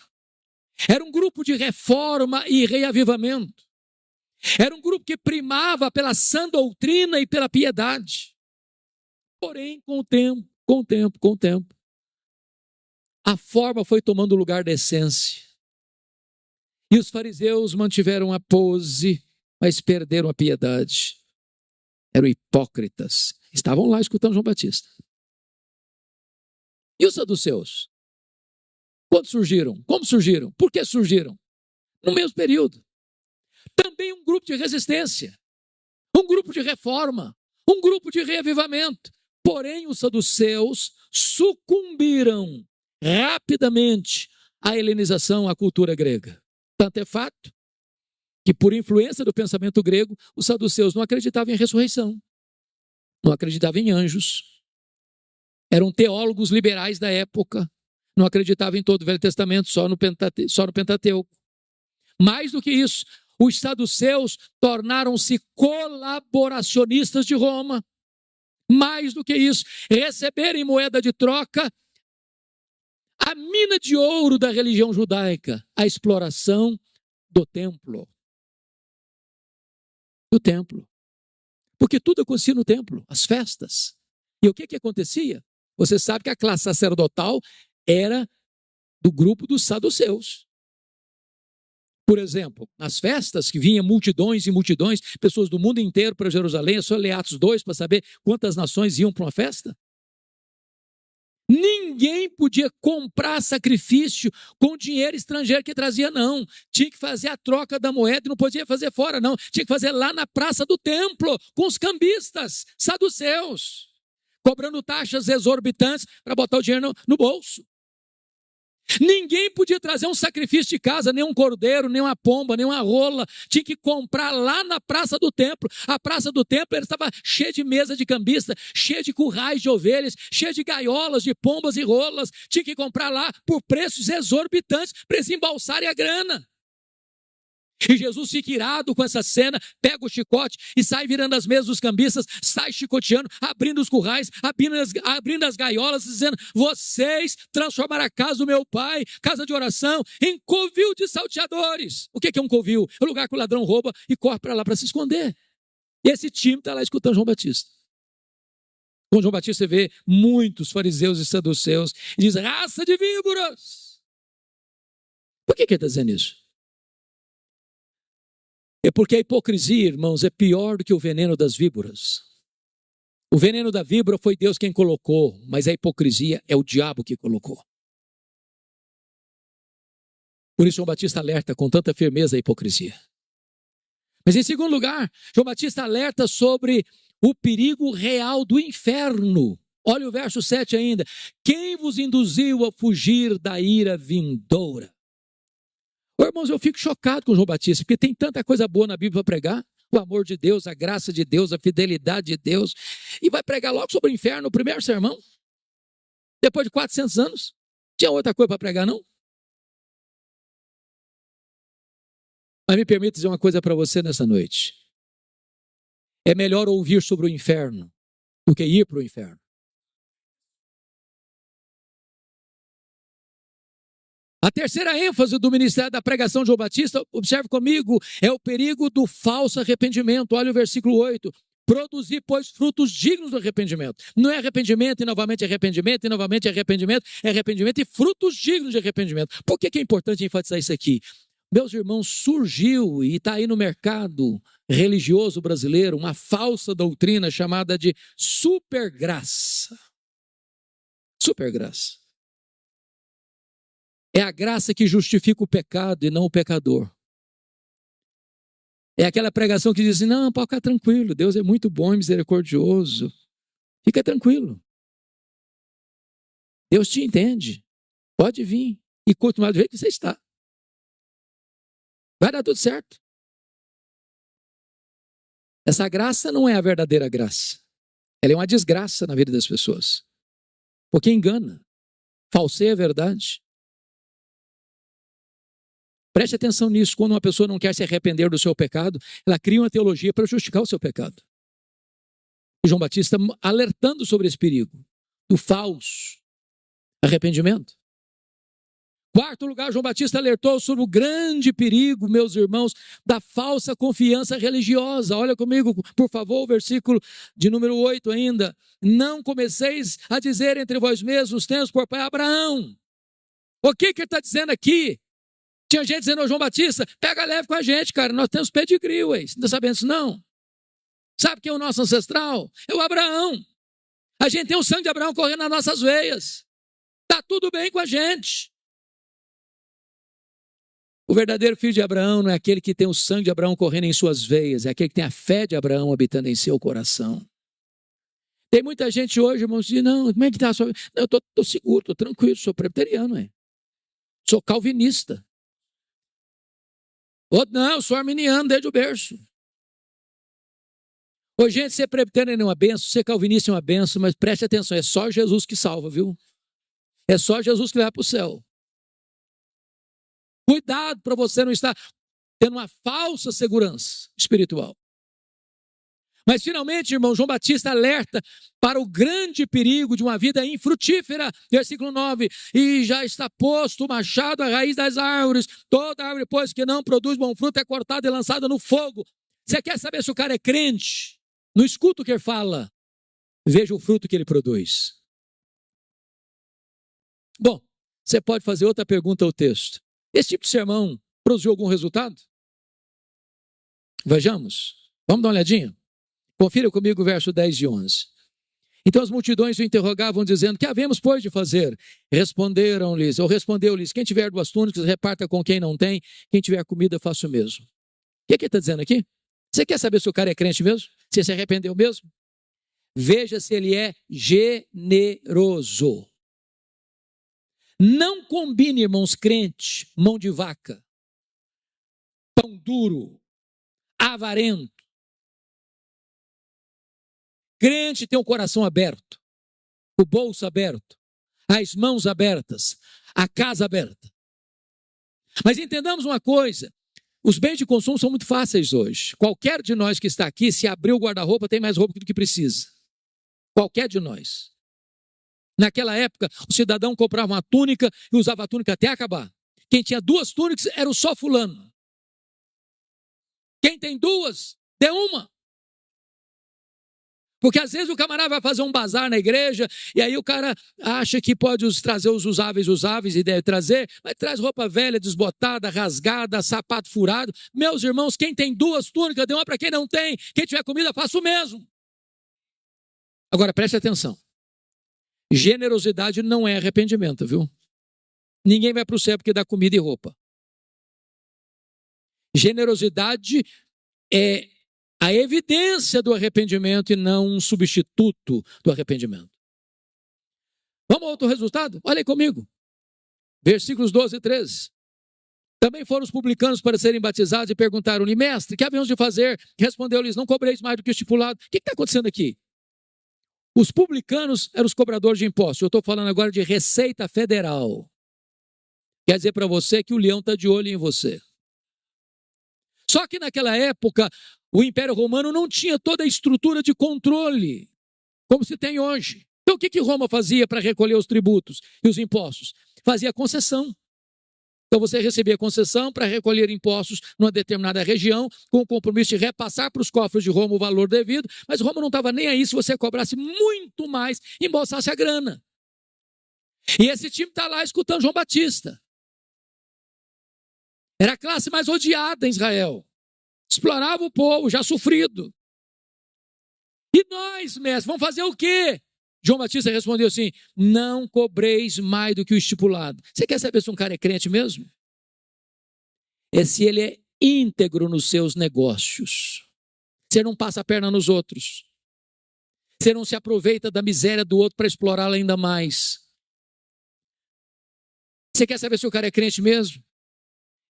era um grupo de reforma e reavivamento, era um grupo que primava pela sã doutrina e pela piedade. Porém, com o tempo, a forma foi tomando o lugar da essência. E os fariseus mantiveram a pose, mas perderam a piedade. Eram hipócritas. Estavam lá escutando João Batista. E os saduceus? Quando surgiram? Como surgiram? Por que surgiram? No mesmo período. Também um grupo de resistência, um grupo de reforma, um grupo de reavivamento. Porém, os saduceus sucumbiram rapidamente à helenização, à cultura grega. Tanto é fato que, por influência do pensamento grego, os saduceus não acreditavam em ressurreição, não acreditavam em anjos, eram teólogos liberais da época, não acreditavam em todo o Velho Testamento, só no Pentateuco. Mais do que isso, os saduceus tornaram-se colaboracionistas de Roma. Mais do que isso, receberam em moeda de troca a mina de ouro da religião judaica, a exploração do templo. Do templo. Porque tudo acontecia no templo, as festas. E o que acontecia? Você sabe que a classe sacerdotal era do grupo dos saduceus. Por exemplo, nas festas que vinham multidões e multidões, pessoas do mundo inteiro para Jerusalém, é só ler Atos 2 para saber quantas nações iam para uma festa. Ninguém podia comprar sacrifício com dinheiro estrangeiro que trazia, não. Tinha que fazer a troca da moeda e não podia fazer fora, não. Tinha que fazer lá na praça do templo, com os cambistas, saduceus, cobrando taxas exorbitantes para botar o dinheiro no bolso. Ninguém podia trazer um sacrifício de casa, nem um cordeiro, nem uma pomba, nem uma rola. Tinha que comprar lá na praça do templo. A praça do templo estava cheia de mesa de cambista, cheia de currais de ovelhas, cheia de gaiolas de pombas e rolas. Tinha que comprar lá por preços exorbitantes para eles embalsarem a grana. E Jesus fica irado com essa cena, pega o chicote e sai virando as mesas dos cambistas, sai chicoteando, abrindo os currais, abrindo as gaiolas, dizendo: vocês transformaram a casa do meu pai, casa de oração, em covil de salteadores. O que é um covil? É o lugar que o ladrão rouba e corre para lá para se esconder. E esse time está lá escutando João Batista. Com João Batista você vê muitos fariseus e saduceus e diz: raça de víboras. Por que ele está dizendo isso? É porque a hipocrisia, irmãos, é pior do que o veneno das víboras. O veneno da víbora foi Deus quem colocou, mas a hipocrisia é o diabo que colocou. Por isso João Batista alerta com tanta firmeza a hipocrisia. Mas em segundo lugar, João Batista alerta sobre o perigo real do inferno. Olha o verso 7 ainda. Quem vos induziu a fugir da ira vindoura? Irmãos, eu fico chocado com João Batista, porque tem tanta coisa boa na Bíblia para pregar. O amor de Deus, a graça de Deus, a fidelidade de Deus. E vai pregar logo sobre o inferno no primeiro sermão. Depois de 400 anos. Tinha outra coisa para pregar, não? Mas me permita dizer uma coisa para você nessa noite. É melhor ouvir sobre o inferno do que ir para o inferno. A terceira ênfase do ministério da pregação de João Batista, observe comigo, é o perigo do falso arrependimento. Olha o versículo 8. Produzir, pois, frutos dignos do arrependimento. Não é arrependimento e novamente arrependimento e novamente arrependimento. É arrependimento e frutos dignos de arrependimento. Por que é importante enfatizar isso aqui? Meus irmãos, surgiu e está aí no mercado religioso brasileiro uma falsa doutrina chamada de supergraça. Supergraça. É a graça que justifica o pecado e não o pecador. É aquela pregação que diz assim, não, pode ficar tranquilo, Deus é muito bom e misericordioso. Fica tranquilo. Deus te entende. Pode vir e continuar do jeito que você está. Vai dar tudo certo. Essa graça não é a verdadeira graça. Ela é uma desgraça na vida das pessoas. Porque engana. Falseia a verdade. Preste atenção nisso. Quando uma pessoa não quer se arrepender do seu pecado, ela cria uma teologia para justificar o seu pecado. E João Batista alertando sobre esse perigo do falso arrependimento. Quarto lugar, João Batista alertou sobre o grande perigo, meus irmãos, da falsa confiança religiosa. Olha comigo, por favor, o versículo de número 8 ainda. Não comeceis a dizer entre vós mesmos, temos por pai Abraão. O que ele está dizendo aqui? Tinha gente dizendo ao João Batista, pega leve com a gente, cara, nós temos pedigree, ué. Você não está sabendo isso, não? Sabe quem é o nosso ancestral? É o Abraão. A gente tem o sangue de Abraão correndo nas nossas veias. Está tudo bem com a gente. O verdadeiro filho de Abraão não é aquele que tem o sangue de Abraão correndo em suas veias, é aquele que tem a fé de Abraão habitando em seu coração. Tem muita gente hoje, irmãos, que diz, não, como é que está a sua vida? Não, eu estou seguro, estou tranquilo, sou presbiteriano, sou calvinista. Outro, não, eu sou arminiano desde o berço. Ô, gente, ser presbiteriano é uma benção, ser calvinista é uma benção, mas preste atenção, é só Jesus que salva, viu? É só Jesus que leva para o céu. Cuidado para você não estar tendo uma falsa segurança espiritual. Mas finalmente, irmão, João Batista alerta para o grande perigo de uma vida infrutífera. Versículo 9, e já está posto o machado à raiz das árvores. Toda árvore, pois, que não produz bom fruto é cortada e lançada no fogo. Você quer saber se o cara é crente? Não escuta o que ele fala. Veja o fruto que ele produz. Bom, você pode fazer outra pergunta ao texto. Esse tipo de sermão produziu algum resultado? Vejamos. Vamos dar uma olhadinha? Confira comigo o verso 10 e 11. Então as multidões o interrogavam dizendo, que havemos, pois, de fazer? Responderam-lhes, ou respondeu-lhes, quem tiver 2 túnicas, reparta com quem não tem, quem tiver comida, faça o mesmo. O que ele está dizendo aqui? Você quer saber se o cara é crente mesmo? Se ele se arrependeu mesmo? Veja se ele é generoso. Não combine, irmãos, crente, mão de vaca, pão duro, avarento. Crente tem o coração aberto, o bolso aberto, as mãos abertas, a casa aberta. Mas entendamos uma coisa, os bens de consumo são muito fáceis hoje. Qualquer de nós que está aqui, se abrir o guarda-roupa, tem mais roupa do que precisa. Qualquer de nós. Naquela época, o cidadão comprava uma túnica e usava a túnica até acabar. Quem tinha 2 túnicas era o só fulano. Quem tem 2, dê uma. Porque às vezes o camarada vai fazer um bazar na igreja e aí o cara acha que pode trazer os usáveis e deve trazer, mas traz roupa velha, desbotada, rasgada, sapato furado. Meus irmãos, quem tem 2 túnicas, dê uma para quem não tem. Quem tiver comida, faça o mesmo. Agora preste atenção. Generosidade não é arrependimento, viu? Ninguém vai para o céu porque dá comida e roupa. Generosidade é a evidência do arrependimento e não um substituto do arrependimento. Vamos ao outro resultado? Olha aí comigo. Versículos 12 e 13. Também foram os publicanos para serem batizados e perguntaram-lhe, mestre, que havemos de fazer? Respondeu-lhes, não cobreis mais do que o estipulado. O que está acontecendo aqui? Os publicanos eram os cobradores de impostos. Eu estou falando agora de Receita Federal. Quer dizer para você que o leão está de olho em você. Só que naquela época, o Império Romano não tinha toda a estrutura de controle, como se tem hoje. Então o que Roma fazia para recolher os tributos e os impostos? Fazia concessão. Então você recebia concessão para recolher impostos numa determinada região, com o compromisso de repassar para os cofres de Roma o valor devido, mas Roma não estava nem aí se você cobrasse muito mais e embolsasse a grana. E esse time está lá escutando João Batista. Era a classe mais odiada em Israel. Explorava o povo, já sofrido. E nós, mestre, vamos fazer o quê? João Batista respondeu assim: não cobreis mais do que o estipulado. Você quer saber se um cara é crente mesmo? É se ele é íntegro nos seus negócios. Você não passa a perna nos outros. Você não se aproveita da miséria do outro para explorá-la ainda mais. Você quer saber se o cara é crente mesmo?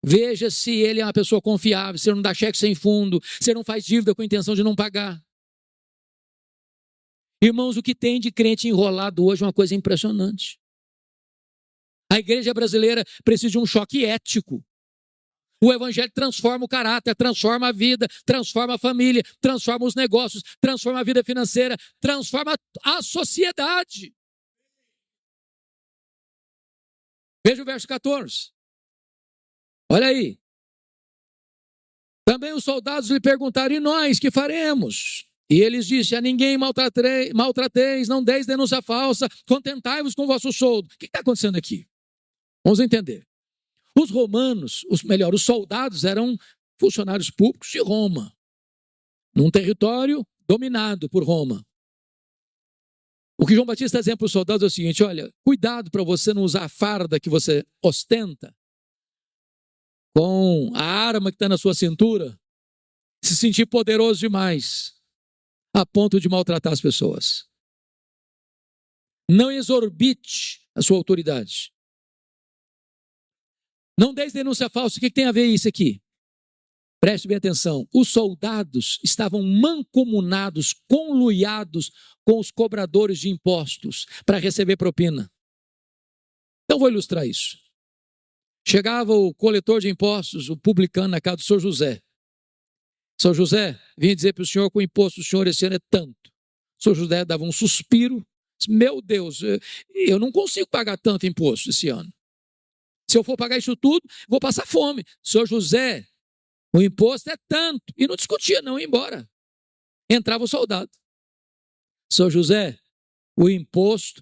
Veja se ele é uma pessoa confiável, se ele não dá cheque sem fundo, se ele não faz dívida com a intenção de não pagar. Irmãos, o que tem de crente enrolado hoje é uma coisa impressionante. A igreja brasileira precisa de um choque ético. O evangelho transforma o caráter, transforma a vida, transforma a família, transforma os negócios, transforma a vida financeira, transforma a sociedade. Veja o verso 14. Olha aí. Também os soldados lhe perguntaram: e nós, que faremos? E eles disseram: a ninguém maltrateis, não deis denúncia falsa, contentai-vos com o vosso soldo. O que está acontecendo aqui? Vamos entender. Os romanos, os soldados eram funcionários públicos de Roma, num território dominado por Roma. O que João Batista está dizendo para os soldados é o seguinte: olha, cuidado para você não usar a farda que você ostenta, com a arma que está na sua cintura, se sentir poderoso demais, a ponto de maltratar as pessoas. Não exorbite a sua autoridade. Não deis denúncia falsa. O que tem a ver isso aqui? Preste bem atenção. Os soldados estavam mancomunados, conluiados com os cobradores de impostos para receber propina. Então vou ilustrar isso. Chegava o coletor de impostos, o publicano na casa do Sr. José. Sr. José, vim dizer para o senhor que o imposto do senhor esse ano é tanto. O Sr. José dava um suspiro. Disse: meu Deus, eu não consigo pagar tanto imposto esse ano. Se eu for pagar isso tudo, vou passar fome. Sr. José, o imposto é tanto. E não discutia, não, ia embora. Entrava o soldado. Sr. José, o imposto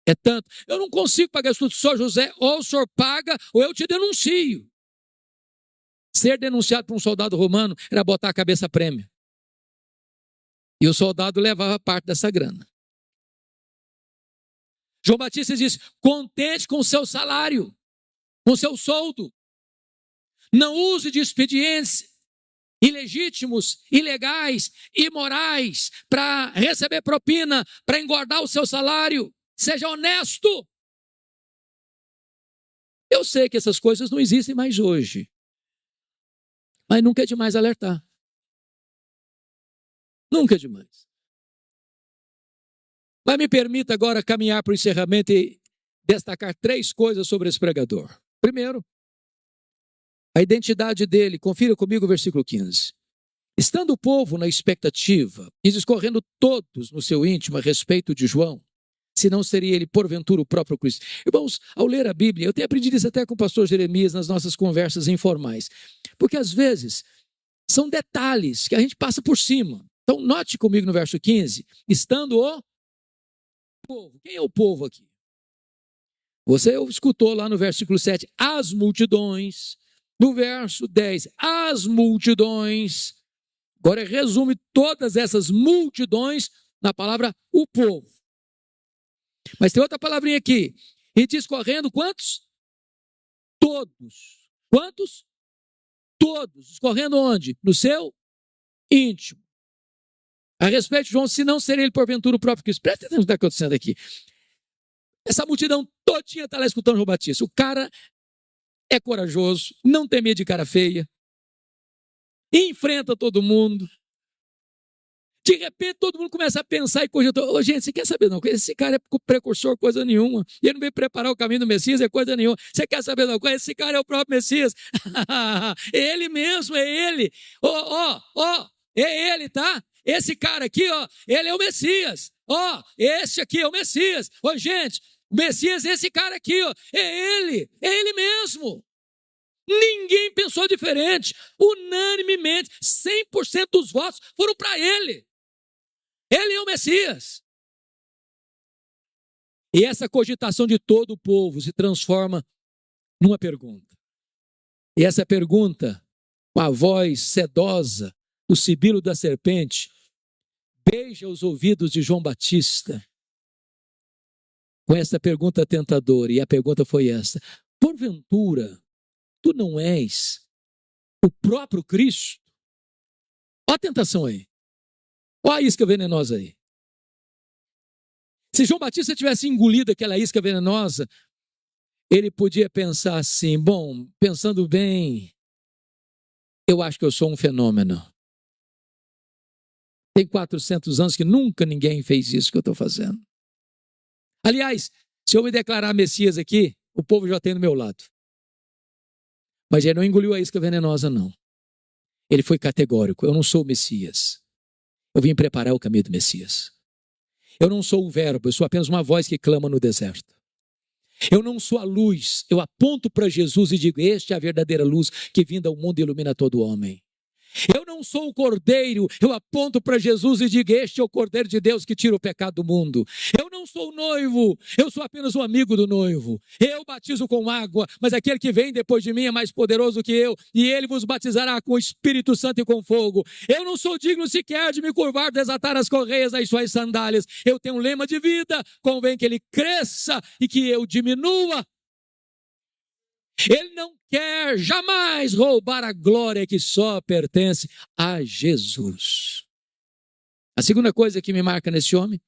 é tanto. Eu não consigo pagar isso tudo. Sr. José, ou o senhor paga, ou eu te denuncio. Ser denunciado por um soldado romano era botar a cabeça a prêmio. E o soldado levava parte dessa grana. João Batista diz: contente com o seu salário, com o seu soldo. Não use de expedientes ilegítimos, ilegais, imorais, para receber propina, para engordar o seu salário. Seja honesto. Eu sei que essas coisas não existem mais hoje, mas nunca é demais alertar. Nunca é demais. Mas me permita agora caminhar para o encerramento e destacar 3 coisas sobre esse pregador. Primeiro, a identidade dele. Confira comigo o versículo 15. Estando o povo na expectativa e discorrendo todos no seu íntimo a respeito de João, se não seria ele porventura o próprio Cristo. Irmãos, ao ler a Bíblia, eu tenho aprendido isso até com o pastor Jeremias nas nossas conversas informais, porque às vezes são detalhes que a gente passa por cima. Então note comigo no verso 15, estando o povo. Quem é o povo aqui? Você escutou lá no versículo 7, as multidões. No verso 10, as multidões. Agora resume todas essas multidões na palavra o povo. Mas tem outra palavrinha aqui. E discorrendo quantos? Todos. Quantos? Todos. Discorrendo onde? No seu íntimo. A respeito de João, se não seria ele porventura o próprio Cristo. Presta atenção no que está acontecendo aqui. Essa multidão todinha está lá escutando João Batista. O cara é corajoso, não tem medo de cara feia, enfrenta todo mundo. De repente todo mundo começa a pensar e cogitar: ô, gente, você quer saber não? Esse cara é precursor coisa nenhuma. E ele não veio preparar o caminho do Messias, é coisa nenhuma. Você quer saber não? Esse cara é o próprio Messias. É ele mesmo, é ele. É ele, tá? Esse cara aqui, ele é o Messias. Esse aqui é o Messias. Gente, o Messias é esse cara aqui, é ele mesmo. Ninguém pensou diferente. Unanimemente, 100% dos votos foram para ele. Ele é o Messias. E essa cogitação de todo o povo se transforma numa pergunta. E essa pergunta, com a voz sedosa do sibilo da serpente, beija os ouvidos de João Batista com essa pergunta tentadora, e a pergunta foi esta: porventura, tu não és o próprio Cristo? Olha a tentação aí, olha a isca venenosa aí. Se João Batista tivesse engolido aquela isca venenosa, ele podia pensar assim: bom, pensando bem, eu acho que eu sou um fenômeno. Tem 400 anos que nunca ninguém fez isso que eu estou fazendo. Aliás, se eu me declarar Messias aqui, o povo já tem do meu lado. Mas ele não engoliu a isca venenosa, não. Ele foi categórico: eu não sou o Messias. Eu vim preparar o caminho do Messias. Eu não sou o verbo, eu sou apenas uma voz que clama no deserto. Eu não sou a luz, eu aponto para Jesus e digo: este é a verdadeira luz que vinda ao mundo e ilumina todo homem. Eu não sou o cordeiro, eu aponto para Jesus e digo: este é o cordeiro de Deus que tira o pecado do mundo. Eu não sou o noivo, eu sou apenas um amigo do noivo. Eu batizo com água, mas aquele que vem depois de mim é mais poderoso que eu, e ele vos batizará com o Espírito Santo e com fogo. Eu não sou digno sequer de me curvar, desatar as correias das suas sandálias. Eu tenho um lema de vida: convém que ele cresça e que eu diminua. Ele não quer jamais roubar a glória que só pertence a Jesus. A segunda coisa que me marca nesse homem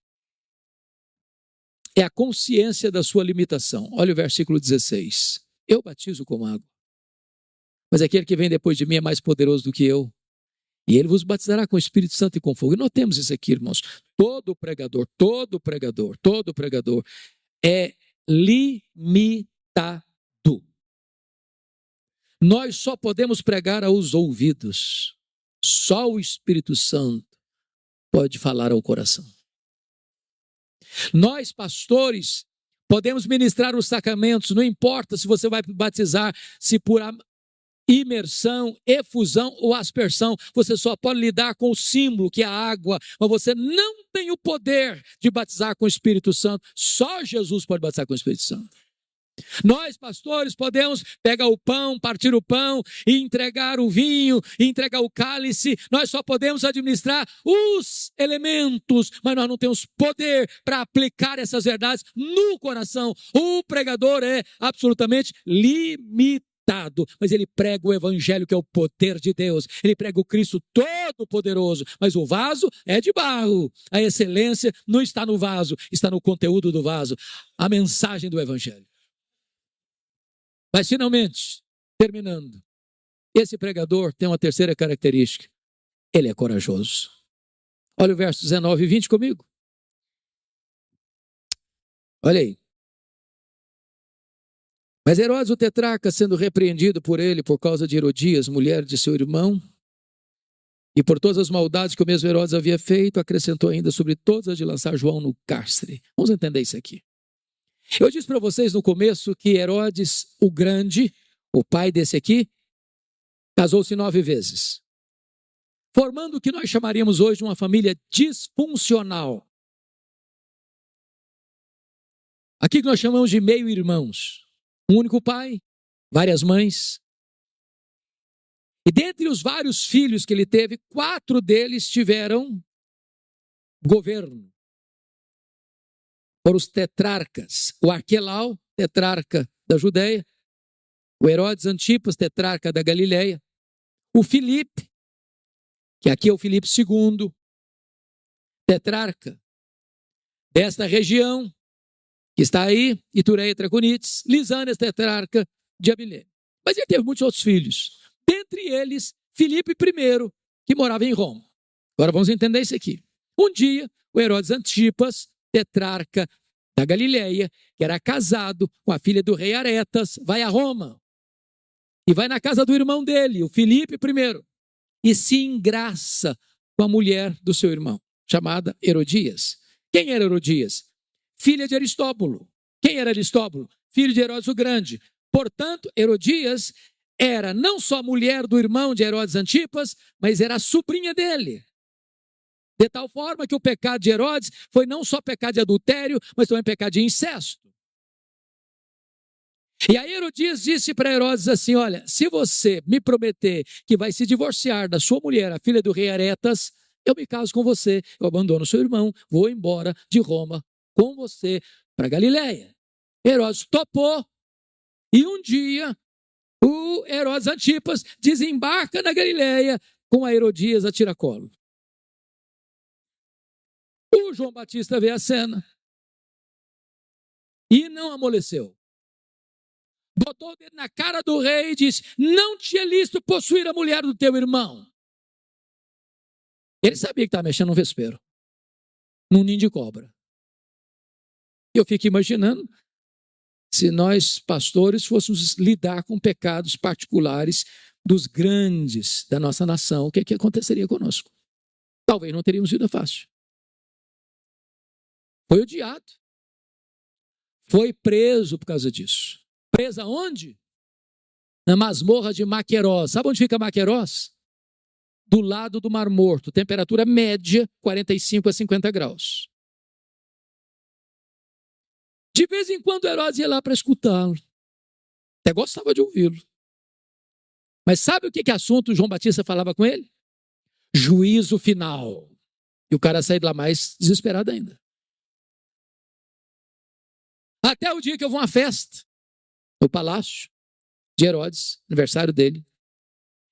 é a consciência da sua limitação. Olha o versículo 16. Eu batizo com água, mas aquele que vem depois de mim é mais poderoso do que eu, e ele vos batizará com o Espírito Santo e com fogo. E notemos isso aqui, irmãos: todo pregador é limitado. Nós só podemos pregar aos ouvidos. Só o Espírito Santo pode falar ao coração. Nós, pastores, podemos ministrar os sacramentos, não importa se você vai batizar, se por imersão, efusão ou aspersão, você só pode lidar com o símbolo, que é a água, mas você não tem o poder de batizar com o Espírito Santo. Só Jesus pode batizar com o Espírito Santo. Nós, pastores, podemos pegar o pão, partir o pão e entregar o vinho, e entregar o cálice. Nós só podemos administrar os elementos, mas nós não temos poder para aplicar essas verdades no coração. O pregador é absolutamente limitado, mas ele prega o evangelho, que é o poder de Deus. Ele prega o Cristo todo-poderoso, mas o vaso é de barro. A excelência não está no vaso, está no conteúdo do vaso, a mensagem do evangelho. Mas finalmente, terminando, esse pregador tem uma terceira característica: ele é corajoso. Olha o verso 19 e 20 comigo. Olha aí. Mas Herodes o tetrarca, sendo repreendido por ele por causa de Herodias, mulher de seu irmão, e por todas as maldades que o mesmo Herodes havia feito, acrescentou ainda sobre todas as de lançar João no cárcere. Vamos entender isso aqui. Eu disse para vocês no começo que Herodes o Grande, o pai desse aqui, casou-se 9 vezes, formando o que nós chamaríamos hoje de uma família disfuncional. Aqui que nós chamamos de meio-irmãos. Um único pai, várias mães. E dentre os vários filhos que ele teve, 4 deles tiveram governo. Foram os tetrarcas: o Arquelau, tetrarca da Judeia; o Herodes Antipas, tetrarca da Galileia; o Filipe, que aqui é o Filipe II, tetrarca desta região, que está aí, Itureia, Traconites; Lisânias, tetrarca de Abilene. Mas ele teve muitos outros filhos, dentre eles Filipe I, que morava em Roma. Agora vamos entender isso aqui. Um dia, o Herodes Antipas, tetrarca da Galileia, que era casado com a filha do rei Aretas, vai a Roma e vai na casa do irmão dele, o Filipe I, e se engraça com a mulher do seu irmão, chamada Herodias. Quem era Herodias? Filha de Aristóbulo. Quem era Aristóbulo? Filho de Herodes o Grande. Portanto, Herodias era não só mulher do irmão de Herodes Antipas, mas era a sobrinha dele. De tal forma que o pecado de Herodes foi não só pecado de adultério, mas também pecado de incesto. E aí Herodias disse para Herodes assim: olha, se você me prometer que vai se divorciar da sua mulher, a filha do rei Aretas, eu me caso com você, eu abandono seu irmão, vou embora de Roma com você, para Galiléia. Herodes topou e um dia o Herodes Antipas desembarca na Galiléia com a Herodias a tiracolo. O João Batista vê a cena e não amoleceu. Botou o dedo na cara do rei e disse: não te é lícito possuir a mulher do teu irmão. Ele sabia que estava mexendo num vespeiro, num ninho de cobra. Eu fico imaginando se nós, pastores, fôssemos lidar com pecados particulares dos grandes da nossa nação, o que aconteceria conosco? Talvez não teríamos vida fácil. Foi odiado. Foi preso por causa disso. Preso aonde? Na masmorra de Maquerós. Sabe onde fica Maquerós? Do lado do Mar Morto. Temperatura média, 45 a 50 graus. De vez em quando Herodes ia lá para escutá-lo. Até gostava de ouvi-lo. Mas sabe o que assunto João Batista falava com ele? Juízo final. E o cara saía de lá mais desesperado ainda. Até o dia que eu vou a uma festa no palácio de Herodes, aniversário dele.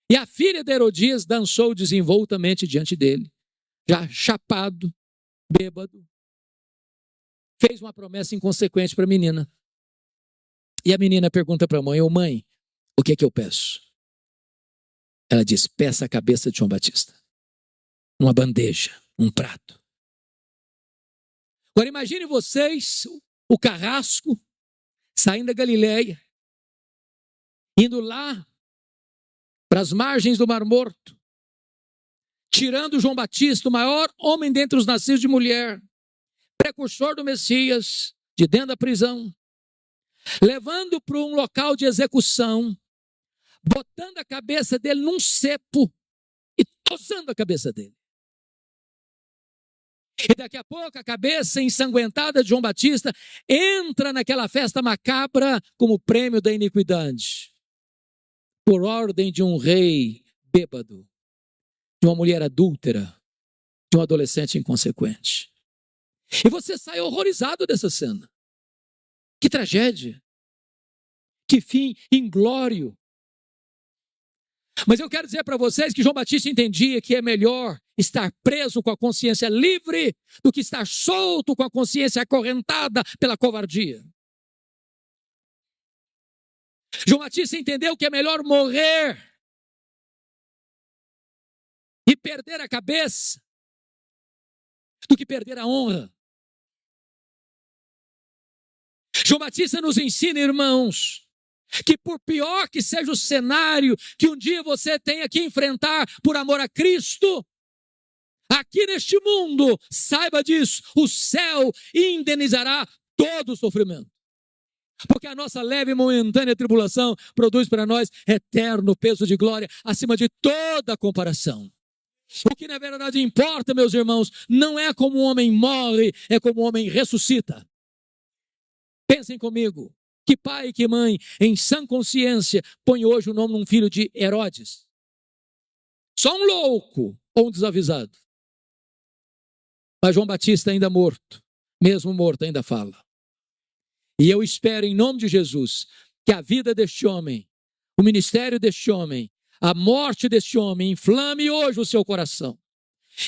E a filha de Herodias dançou desenvoltamente diante dele, já chapado, bêbado. Fez uma promessa inconsequente para a menina. E a menina pergunta para a mãe: ô mãe, o que é que eu peço? Ela diz: peça a cabeça de João Batista. Uma bandeja, um prato. Agora imagine vocês, o carrasco, saindo da Galiléia, indo lá para as margens do Mar Morto, tirando João Batista, o maior homem dentre os nascidos de mulher, precursor do Messias, de dentro da prisão, levando para um local de execução, botando a cabeça dele num cepo e tosando a cabeça dele. E daqui a pouco a cabeça ensanguentada de João Batista entra naquela festa macabra como prêmio da iniquidade, por ordem de um rei bêbado, de uma mulher adúltera, de um adolescente inconsequente. E você sai horrorizado dessa cena. Que tragédia. Que fim inglório. Mas eu quero dizer para vocês que João Batista entendia que é melhor estar preso com a consciência livre do que estar solto com a consciência acorrentada pela covardia. João Batista entendeu que é melhor morrer e perder a cabeça do que perder a honra. João Batista nos ensina, irmãos, que por pior que seja o cenário que um dia você tenha que enfrentar por amor a Cristo, aqui neste mundo, saiba disso, o céu indenizará todo o sofrimento. Porque a nossa leve e momentânea tribulação produz para nós eterno peso de glória acima de toda comparação. O que na verdade importa, meus irmãos, não é como um homem morre, é como um homem ressuscita. Pensem comigo, que pai e que mãe, em sã consciência, põe hoje o nome de um filho de Herodes? Só um louco ou um desavisado. Mas João Batista ainda morto, mesmo morto ainda fala. E eu espero em nome de Jesus, que a vida deste homem, o ministério deste homem, a morte deste homem inflame hoje o seu coração.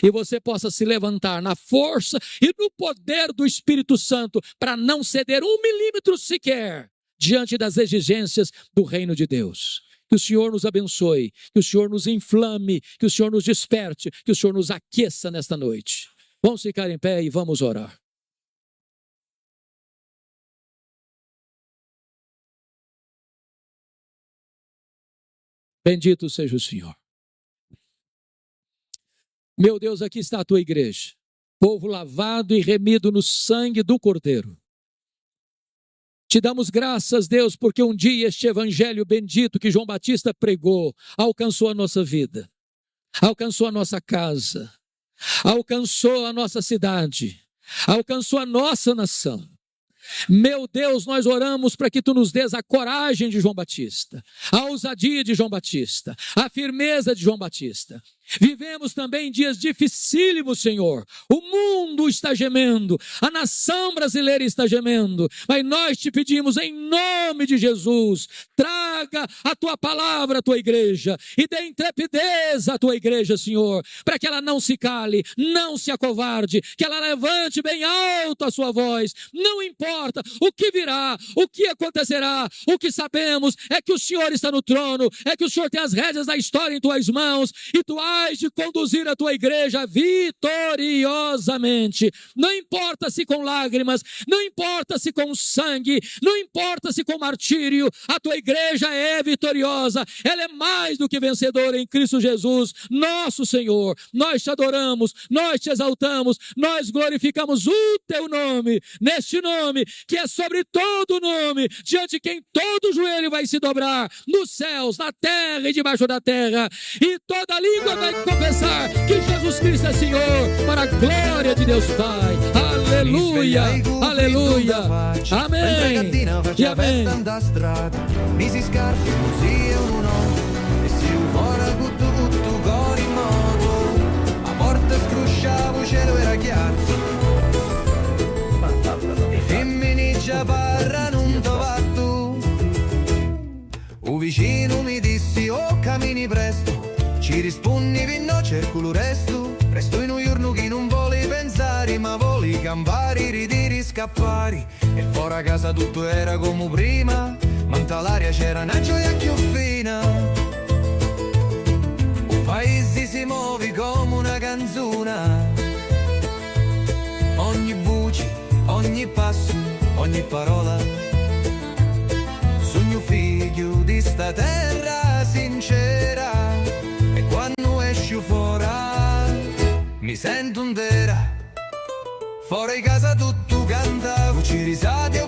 E você possa se levantar na força e no poder do Espírito Santo para não ceder 1 milímetro sequer diante das exigências do reino de Deus. Que o Senhor nos abençoe, que o Senhor nos inflame, que o Senhor nos desperte, que o Senhor nos aqueça nesta noite. Vamos ficar em pé e vamos orar. Bendito seja o Senhor. Meu Deus, aqui está a tua igreja, povo lavado e remido no sangue do Cordeiro. Te damos graças, Deus, porque um dia este evangelho bendito que João Batista pregou alcançou a nossa vida, alcançou a nossa casa, alcançou a nossa cidade, alcançou a nossa nação. Meu Deus, nós oramos para que tu nos dês a coragem de João Batista, a ousadia de João Batista, a firmeza de João Batista. Vivemos também dias dificílimos, Senhor. O mundo está gemendo, a nação brasileira está gemendo, mas nós te pedimos em nome de Jesus, traga a tua palavra à tua igreja e dê intrepidez à tua igreja, Senhor, para que ela não se cale, não se acovarde, que ela levante bem alto a sua voz. Não importa o que virá, o que acontecerá, o que sabemos é que o Senhor está no trono, é que o Senhor tem as rédeas da história em tuas mãos e tu de conduzir a tua igreja vitoriosamente. Não importa se com lágrimas, não importa se com sangue, não importa se com martírio, a tua igreja é vitoriosa, ela é mais do que vencedora em Cristo Jesus, nosso Senhor. Nós te adoramos, nós te exaltamos, nós glorificamos o teu nome, neste nome que é sobre todo nome, diante de quem todo joelho vai se dobrar, nos céus, na terra e debaixo da terra, e toda língua vai confessar que Jesus Cristo é Senhor, para a glória de Deus Pai. Aleluia, aleluia, amém e amém. Mi si scarpi così io non ho, e si ufora tutto con in moto, a porta scrusciavo, cielo era chiaro, e femminiccia parra non trovato. Un vicino mi dissi, oh cammini presto, ci rispondi no, cerco lo resto. Presto in un giorno che non vuole pensare, ma vuole campare, ridere, scappare. E fuori a casa tutto era come prima, ma in l'aria c'era una gioia più fina. Un paese si muove come una canzone, ogni voce, ogni passo, ogni parola. Sogno figlio di sta terra sincera, e quando esci fuori mi sento intera. Fuori casa tutto canta, ci risate o